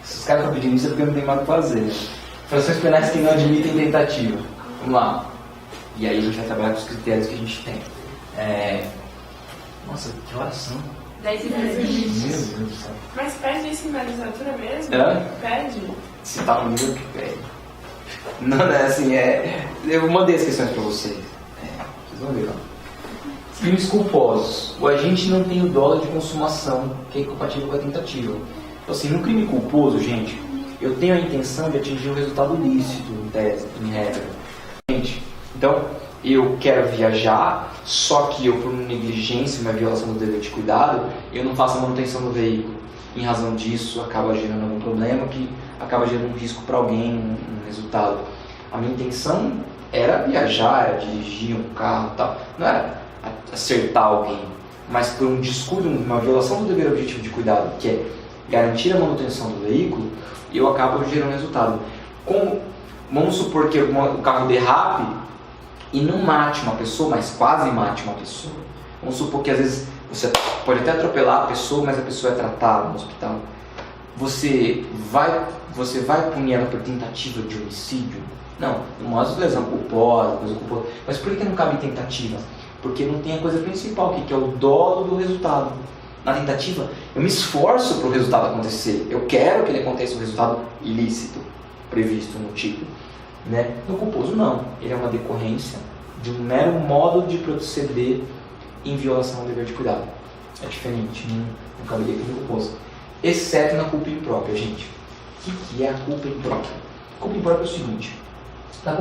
Se os caras estão pedindo isso é porque não tem mais o que fazer. Né? Infrações penais que não admitem tentativa. Vamos lá. E aí a gente vai trabalhar com os critérios que a gente tem. Nossa, que horas são? 10 e 10. Meu Deus do céu. Mas pede isso em magistratura mesmo? Pede? Se tá no nível que pede. Não, né, assim, eu mandei as questões pra vocês. Vocês vão ver, ó. Crimes culposos. O agente não tem o dolo de consumação, que é incompatível com a tentativa. Então, assim, no crime culposo, gente, eu tenho a intenção de atingir um resultado lícito, em tese, em regra. Gente, então, eu quero viajar, só que eu, por negligência, uma violação do dever de cuidado, eu não faço a manutenção do veículo. Em razão disso, acaba gerando algum problema que acaba gerando um risco para alguém, um resultado. A minha intenção era viajar, era dirigir um carro e tal. Não era acertar alguém, mas por um descuido, uma violação do dever objetivo de cuidado, que é garantir a manutenção do veículo, eu acabo gerando resultado. Vamos supor que o carro derrape e não mate uma pessoa, mas quase mate uma pessoa. Vamos supor que às vezes você pode até atropelar a pessoa, mas a pessoa é tratada no hospital. Você vai punir ela por tentativa de homicídio? Não, no modo de lesão culposa, coisa culposa. Mas por que não cabe tentativa? Porque não tem a coisa principal, que é o dolo do resultado. Na tentativa, eu me esforço para o resultado acontecer. Eu quero que ele aconteça um resultado ilícito, previsto no tipo. Né? No culposo, não. Ele é uma decorrência de um mero modo de proceder em violação ao dever de cuidado. É diferente, não caberia aqui no culposo. Exceto na culpa imprópria, gente. O que é a culpa imprópria? A culpa imprópria é o seguinte. É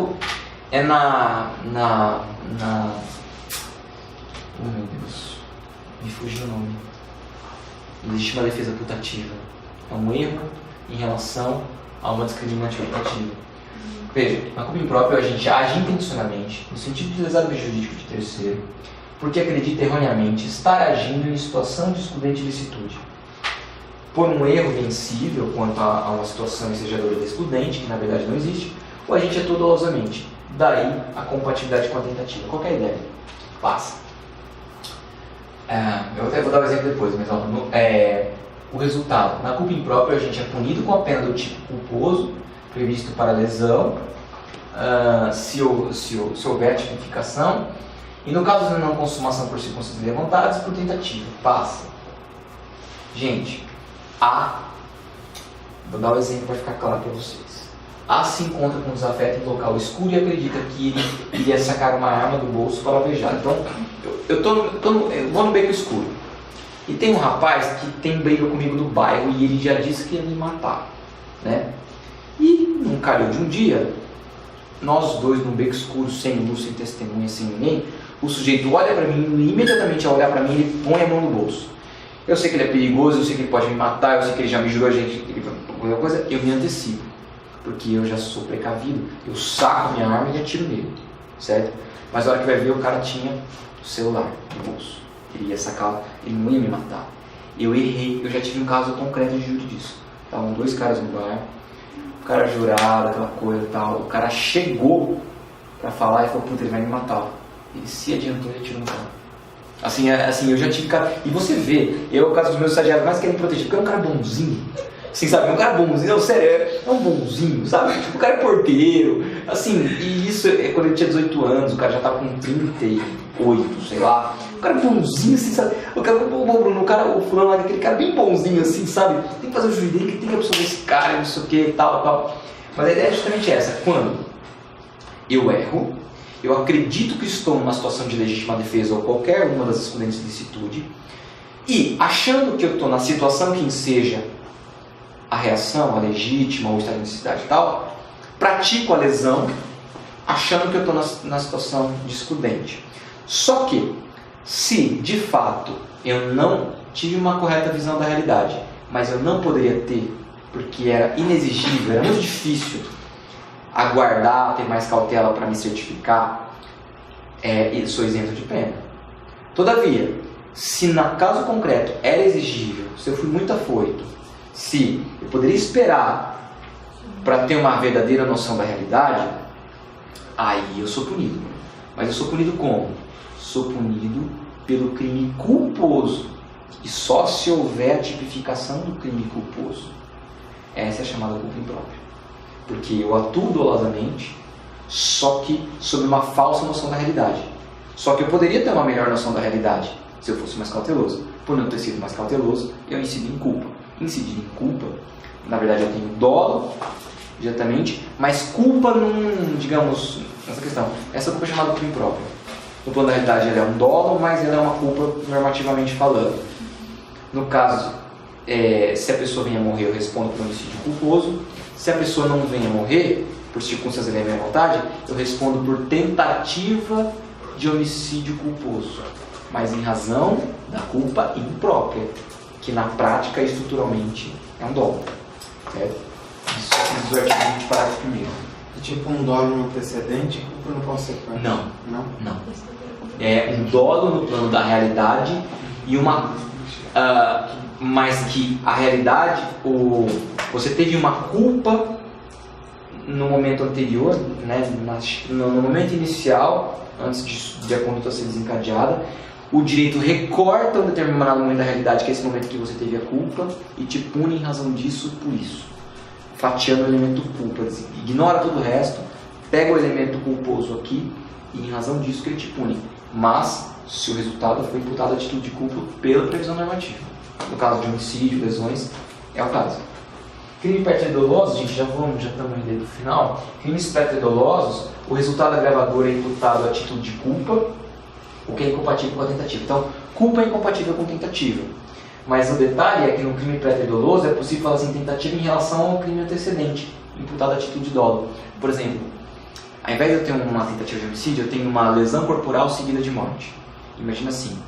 oh meu Deus, me fugiu o nome. Existe uma defesa putativa. É um erro em relação a uma discriminativa putativa. Veja, na culpa imprópria a gente age intencionalmente, no sentido de lesar o bem jurídico de terceiro, porque acredita erroneamente estar agindo em situação de excludente ilicitude. Por um erro vencível quanto a uma situação ensejadora de excludente, que na verdade não existe, o agente atua dolosamente. Daí a compatibilidade com a tentativa. Qual é a ideia? Passa. Eu até vou dar o exemplo depois, mas o resultado. Na culpa imprópria, a gente é punido com a pena do tipo culposo, previsto para lesão, se houver tipificação, e no caso de não consumação por circunstâncias levantadas, por tentativa. Passa. Gente, vou dar o exemplo para ficar claro para vocês. A se encontra com desafeto em local escuro e acredita que ele iria sacar uma arma do bolso para alvejar. Então, eu vou no beco escuro. E tem um rapaz que tem briga comigo no bairro e ele já disse que ia me matar. Né? E, num calhou de um dia, nós dois no beco escuro, sem luz, sem testemunha, sem ninguém, o sujeito olha para mim e imediatamente ao olhar para mim ele põe a mão no bolso. Eu sei que ele é perigoso, eu sei que ele pode me matar, eu sei que ele já me jurou alguma coisa, eu me antecipo. Porque eu já sou precavido, eu saco minha arma e atiro nele, certo? Mas na hora que vai ver, o cara tinha o celular no bolso. Ele ia sacar, ele não ia me matar. Eu errei, eu já tive um caso concreto de júri disso. Estavam 2 caras no bar, o cara jurado, aquela coisa e tal. O cara chegou pra falar e falou, puta, ele vai me matar. Ele se adiantou e atirou no cara. Assim, eu já tive cara... E você vê, o caso dos meus estagiários mais querem proteger, porque é um cara bonzinho. Assim, sabe, um cara bonzinho, não, sério, é um bonzinho, sabe? Tipo, o cara é porteiro, assim, e isso é quando ele tinha 18 anos, o cara já tava com 38, sei lá. O cara é bonzinho, assim, sabe? O cara, o fulano lá, aquele cara bem bonzinho, assim, sabe? Tem que fazer o juiz dele, que tem que absorver esse cara, não sei o que, tal. Mas a ideia é justamente essa, quando eu erro, eu acredito que estou numa situação de legítima defesa ou qualquer uma das excludentes de licitude, e achando que eu estou na situação que enseja a reação, a legítima ou estado de necessidade e tal, pratico a lesão achando que eu estou na situação de excludente. Só que, se de fato eu não tive uma correta visão da realidade, mas eu não poderia ter, porque era inexigível, era muito difícil aguardar, ter mais cautela para me certificar, eu sou isento de pena. Todavia, se no caso concreto era exigível, se eu fui muito afoito, se eu poderia esperar para ter uma verdadeira noção da realidade, aí eu sou punido. Mas eu sou punido como? Sou punido pelo crime culposo. E só se houver a tipificação do crime culposo. Essa é a chamada culpa imprópria. Porque eu atuo dolosamente, só que sob uma falsa noção da realidade. Só que eu poderia ter uma melhor noção da realidade se eu fosse mais cauteloso. Por não ter sido mais cauteloso, eu incidi em culpa. Incidir em culpa, na verdade eu tenho dolo diretamente, mas culpa não, digamos, essa questão. Essa culpa é chamada culpa imprópria. No plano da realidade ela é um dolo, mas ela é uma culpa normativamente falando. No caso, se a pessoa venha a morrer, eu respondo por homicídio culposo. Se a pessoa não venha a morrer, por circunstâncias da minha vontade, eu respondo por tentativa de homicídio culposo, mas em razão da culpa imprópria, que na prática e estruturalmente é um dolo. Certo? Isso é o artigo 20, parágrafo 1º. É tipo um dolo no antecedente e culpa no consequente? Não. É um dolo no plano da realidade e uma... mas que a realidade, você teve uma culpa no momento anterior, né, no momento inicial, antes de a conduta ser desencadeada, o direito recorta um determinado momento da realidade, que é esse momento que você teve a culpa, e te pune em razão disso por isso, fatiando o elemento culpa, ignora todo o resto, pega o elemento culposo aqui, e em razão disso que ele te pune, mas se o resultado foi imputado a atitude de culpa pela previsão normativa. No caso de homicídio, lesões, é o caso. Crime perto-doloso, gente, já estamos indo do final. Crimes perto-dolosos, o resultado agravador é imputado a título de culpa, o que é incompatível com a tentativa. Então, culpa é incompatível com tentativa. Mas o detalhe é que no crime perto-doloso é possível falar assim, tentativa em relação ao crime antecedente, imputado a título de dolo. Por exemplo, ao invés de eu ter uma tentativa de homicídio, eu tenho uma lesão corporal seguida de morte. Imagina assim,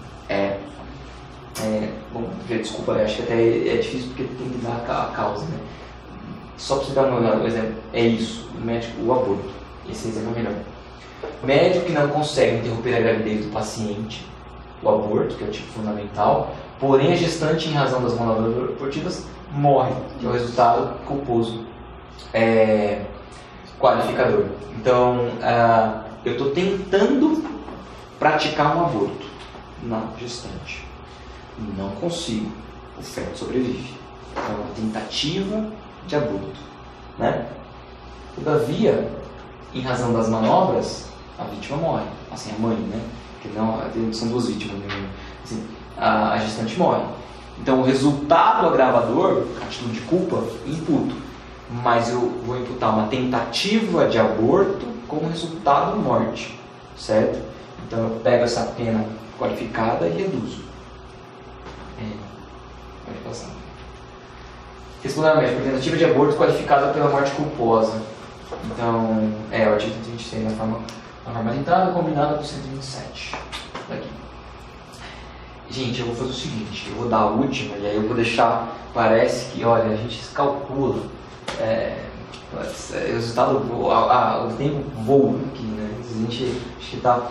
bom, desculpa, acho que até é difícil porque tem que dar a causa, né? Só para você dar um exemplo, é isso, o aborto, esse exemplo é melhor. Médico que não consegue interromper a gravidez do paciente, o aborto, que é o tipo fundamental, porém a gestante, em razão das manobras abortivas, morre, que é o resultado culposo qualificador. Então, eu estou tentando praticar um aborto na gestante. Não consigo. O feto sobrevive. Então, é uma tentativa de aborto. Né? Todavia, em razão das manobras, a vítima morre. Assim, a mãe, né? Porque não, são duas vítimas. Né? Assim, a gestante morre. Então, o resultado agravador, a atitude de culpa, imputo. Mas eu vou imputar uma tentativa de aborto como resultado morte. Certo? Então, eu pego essa pena qualificada e reduzo. Pode passar. Responder por tentativa de aborto qualificada pela morte culposa. Então, o artigo 126 na forma tentada, combinada com 127. Daqui. Gente, eu vou fazer o seguinte, eu vou dar a última e aí eu vou deixar, parece que, olha, a gente calcula o resultado, o tempo voa aqui, né? A gente acho que tá...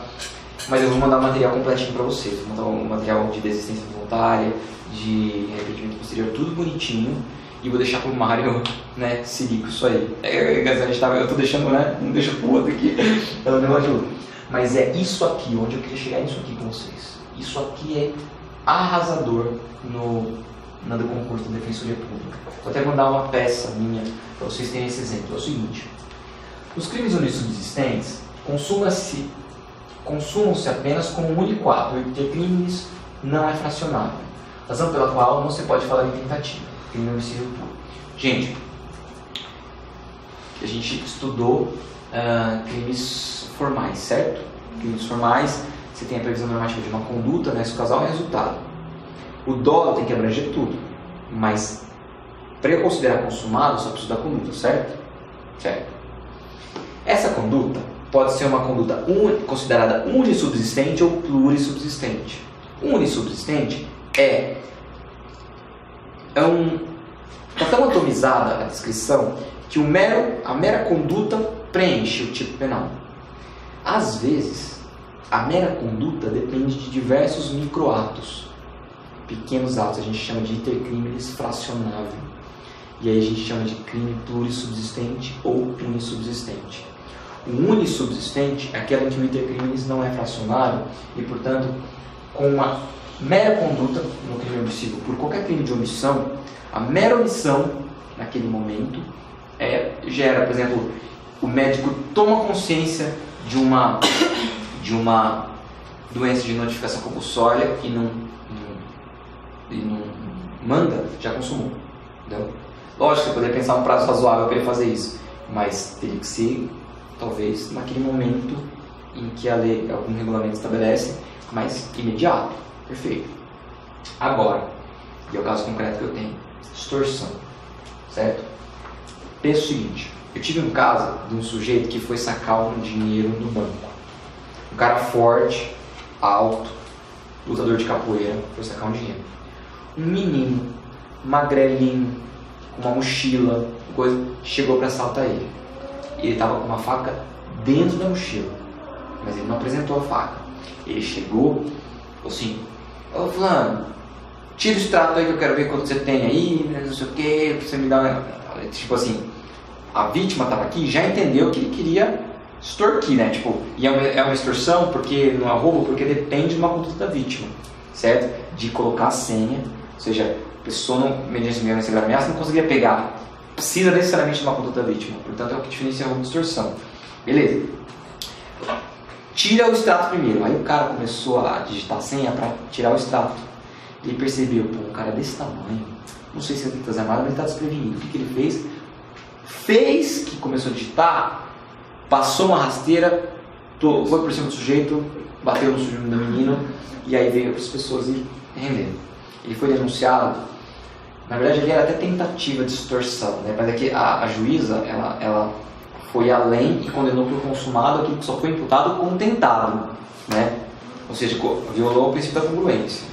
Mas eu vou mandar o material completinho para vocês, vou mandar um material de desistência voluntária, de arrependimento posterior, tudo bonitinho, e vou deixar pro Mário, né, Sirico, isso aí. Eu tô deixando, né, não deixa pro outro aqui, é um negócio de outro. Mas é isso aqui, onde eu queria chegar, isso aqui com vocês. Isso aqui é arrasador no concurso da Defensoria Pública. Vou até mandar uma peça minha para vocês terem esse exemplo. É o seguinte: os crimes unissubsistentes consumam-se apenas como um único ato, o intercrimes não é fracionável, razão pela qual não se pode falar em tentativa, crime homicídio puro. Gente, a gente estudou crimes formais, certo? Crimes formais, você tem a previsão normativa de uma conduta, né, se o casal é resultado. O dolo tem que abranger tudo, mas para eu considerar consumado, só preciso da conduta, certo? Certo. Essa conduta pode ser uma conduta considerada unissubsistente ou plurissubsistente. Unissubsistente está tão atomizada a descrição que a mera conduta preenche o tipo penal. Às vezes, a mera conduta depende de diversos microatos, pequenos atos, a gente chama de intercrimes fracionável. E aí a gente chama de crime plurissubsistente ou unissubsistente. O unissubsistente é aquele em que o intercrimes não é fracionário e, portanto, com uma mera conduta no crime omissivo, por qualquer crime de omissão, a mera omissão, naquele momento, gera, por exemplo, o médico toma consciência de uma doença de notificação compulsória e não manda, já consumou. Entendeu? Lógico, você poderia pensar um prazo razoável para ele fazer isso, mas teria que ser, talvez, naquele momento, em que a lei, algum regulamento estabelece, mas imediato. Perfeito. Agora, e é o caso concreto que eu tenho, extorsão, certo? Pensa o seguinte, eu tive um caso de um sujeito que foi sacar um dinheiro no banco. Um cara forte, alto, lutador de capoeira, foi sacar um dinheiro. Um menino, magrelinho, com uma mochila, coisa, chegou para assaltar ele. Ele estava com uma faca dentro da mochila, mas ele não apresentou a faca. Ele chegou, falou assim, ô fulano, tira o extrato aí que eu quero ver quanto você tem aí, não sei o que, pra você me dar uma... Tipo assim, a vítima estava aqui, já entendeu que ele queria extorquir, né? Tipo, e é uma extorsão porque não é roubo, porque depende de uma conduta da vítima, certo? De colocar a senha, ou seja, a pessoa não, mediante violência grave ameaça, não conseguiria pegar. Precisa necessariamente de uma conduta da vítima, portanto é o que diferencia roubo de extorsão. Beleza. Tira o extrato primeiro. Aí o cara começou a digitar a senha para tirar o extrato. Ele percebeu, pô, um cara desse tamanho, não sei se ele tem que fazer mais, mas ele está desprevenido. O que ele fez? Fez que começou a digitar, passou uma rasteira, foi por cima do sujeito, bateu no sujeito do menino, e aí veio outras pessoas e rendendo. Ele foi denunciado, na verdade ele era até tentativa de extorsão, né? Mas é que a juíza, ela foi além e condenou por consumado aquilo que só foi imputado como tentado, né? Ou seja, violou o princípio da congruência.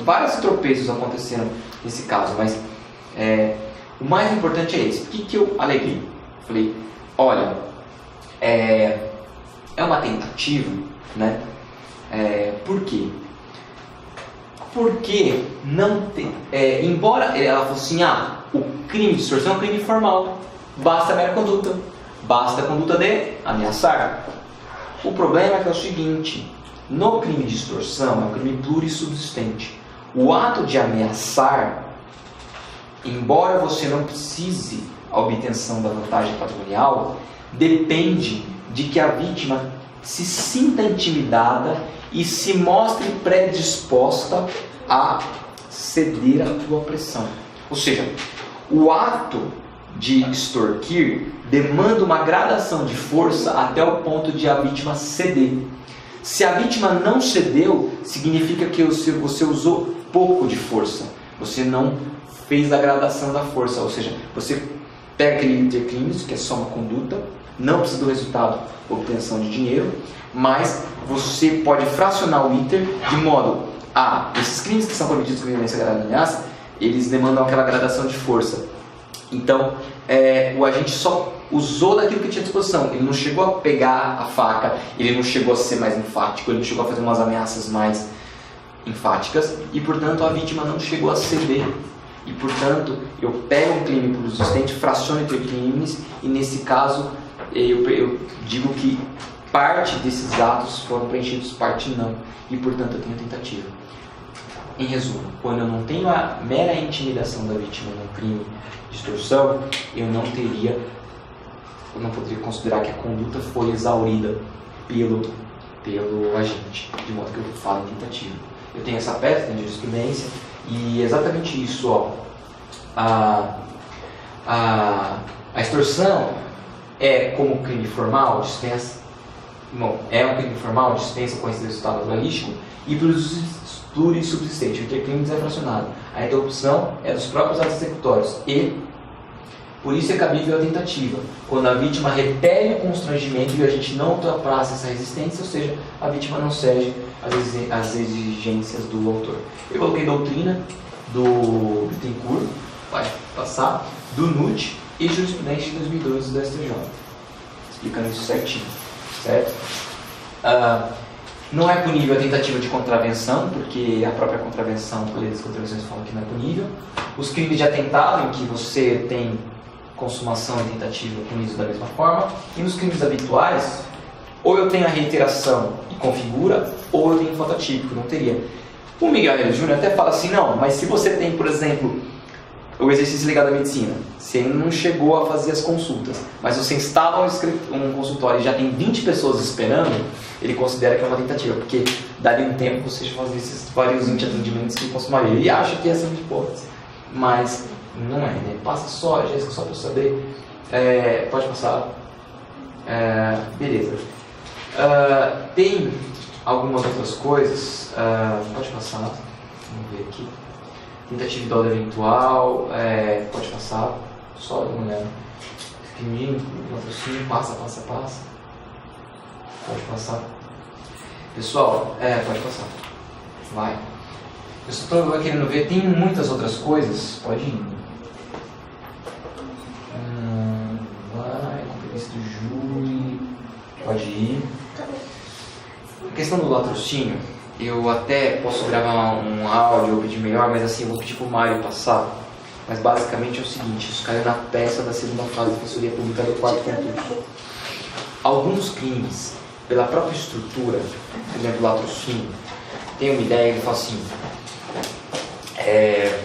Vários tropeços aconteceram nesse caso, mas o mais importante é esse. O que eu aleguei? Falei, olha, é uma tentativa, né? Por quê? Porque não tem, embora ela fosse assim, o crime de extorsão é um crime formal, basta a mera conduta, basta a conduta de ameaçar. O problema é que é o seguinte, no crime de extorsão é um crime plurissubsistente. O ato de ameaçar, embora você não precise a obtenção da vantagem patrimonial, depende de que a vítima se sinta intimidada e se mostre predisposta a ceder à tua pressão. Ou seja, o ato de extorquir demanda uma gradação de força até o ponto de a vítima ceder. Se a vítima não cedeu, significa que você usou pouco de força. Você não fez a gradação da força. Ou seja, você pega aquele intercrimes, que é só uma conduta, não precisa do resultado obtenção de dinheiro, mas você pode fracionar o iter de modo a esses crimes que são cometidos com violência grave e ameaça, eles demandam aquela gradação de força. Então, o agente só usou daquilo que tinha à disposição. Ele não chegou a pegar a faca, ele não chegou a ser mais enfático, ele não chegou a fazer umas ameaças mais enfáticas e, portanto, a vítima não chegou a ceder. E, portanto, eu pego um crime plurissubsistente, fraciono entre crimes e, nesse caso, eu digo que parte desses atos foram preenchidos, parte não. E, portanto, eu tenho tentativa. Em resumo, quando eu não tenho a mera intimidação da vítima no crime de extorsão, eu não poderia considerar que a conduta foi exaurida pelo agente, de modo que eu falo em tentativa. Eu tenho essa peça, tenho jurisprudência, e é exatamente isso, ó. A extorsão é como crime formal, dispensa. Bom, é um crime formal, dispensa com esse resultado naturalístico e plurissubsistente. O intercrime é fracionado. A interrupção é dos próprios atos executórios e, por isso, é cabível a tentativa, quando a vítima repele o constrangimento e a gente não ultrapassa essa resistência, ou seja, a vítima não cede às exigências do autor. Eu coloquei doutrina do Bittencourt, vai passar, do NUT e jurisprudência de 2012 do STJ, explicando isso certinho, certo? Não é punível a tentativa de contravenção, porque a própria contravenção, a lei das contravenções fala que não é punível. Os crimes de atentado, em que você tem consumação e tentativa punidos da mesma forma, e nos crimes habituais, ou eu tenho a reiteração e configura, ou eu tenho fato atípico, não teria. O Miguel Reis Júnior até fala assim, não, mas se você tem, por exemplo, o exercício ligado à medicina, você ainda não chegou a fazer as consultas, mas você instala um consultório e já tem 20 pessoas esperando, ele considera que é uma tentativa, porque dali um tempo você já fazia esses vários atendimentos que consumaria. Ele acha que essa é uma hipótese, mas não é, né? Passa só, Jéssica, só para eu saber. Pode passar. Beleza. Tem algumas outras coisas, pode passar, vamos ver aqui. Tentativa de dolo eventual, pode passar, só uma olhada. Pequenininho, latrocínio, passa. Pode passar. Pessoal, pode passar. Vai. Eu só estou querendo ver, tem muitas outras coisas, pode ir. Vai, competência do júri, pode ir. A questão do latrocínio, eu até posso gravar um áudio ou pedir melhor, mas assim, eu vou pedir para o Mário passar. Mas basicamente é o seguinte, isso caiu na peça da segunda fase da Defensoria Pública do quarto concurso. Alguns crimes, pela própria estrutura, por exemplo, o latrocínio, tem uma ideia, ele fala assim,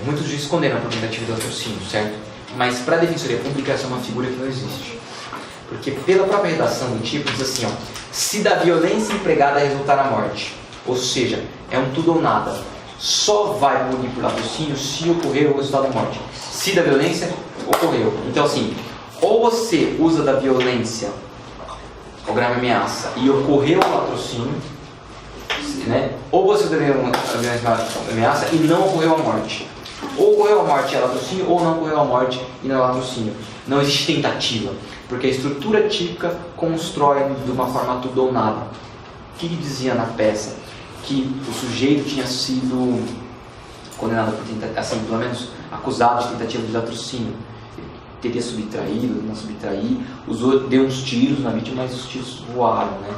muitos juízes condenam por tentativa de latrocínio, certo? Mas para a Defensoria Pública essa é uma figura que não existe. Porque pela própria redação do tipo, diz assim, se da violência empregada resultar na morte, ou seja, é um tudo ou nada, só vai punir por latrocínio se ocorrer o resultado da morte. Se da violência, ocorreu. Então assim, ou você usa da violência ou grave ameaça e ocorreu o latrocínio, né? Ou você usa da violência ou ameaça e não ocorreu a morte. Ou ocorreu a morte e é latrocínio, ou não ocorreu a morte e não é latrocínio. Não existe tentativa, porque a estrutura típica constrói de uma forma tudo ou nada. O que dizia na peça? Que o sujeito tinha sido condenado por tentativa, assim, pelo menos acusado de tentativa de latrocínio. Ele teria subtraído, não subtrair, deu uns tiros na vítima, mas os tiros voaram, né?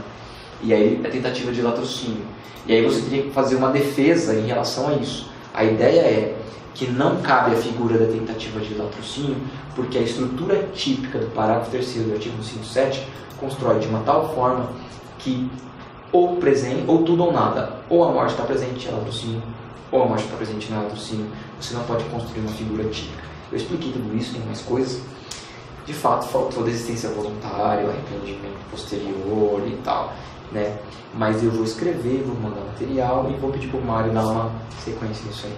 E aí é tentativa de latrocínio. E aí você teria que fazer uma defesa em relação a isso. A ideia é que não cabe a figura da tentativa de latrocínio, porque a estrutura típica do parágrafo 3º do artigo 157 constrói de uma tal forma que ou presente, ou tudo ou nada, ou a morte está presente, é latrocínio, ou a morte está presente, não é latrocínio. Você não pode construir uma figura típica. Eu expliquei tudo isso, tem mais coisas. De fato, faltou desistência voluntária, arrependimento posterior e tal, né? Mas eu vou escrever, vou mandar material e vou pedir para o Mário dar uma sequência nisso aí.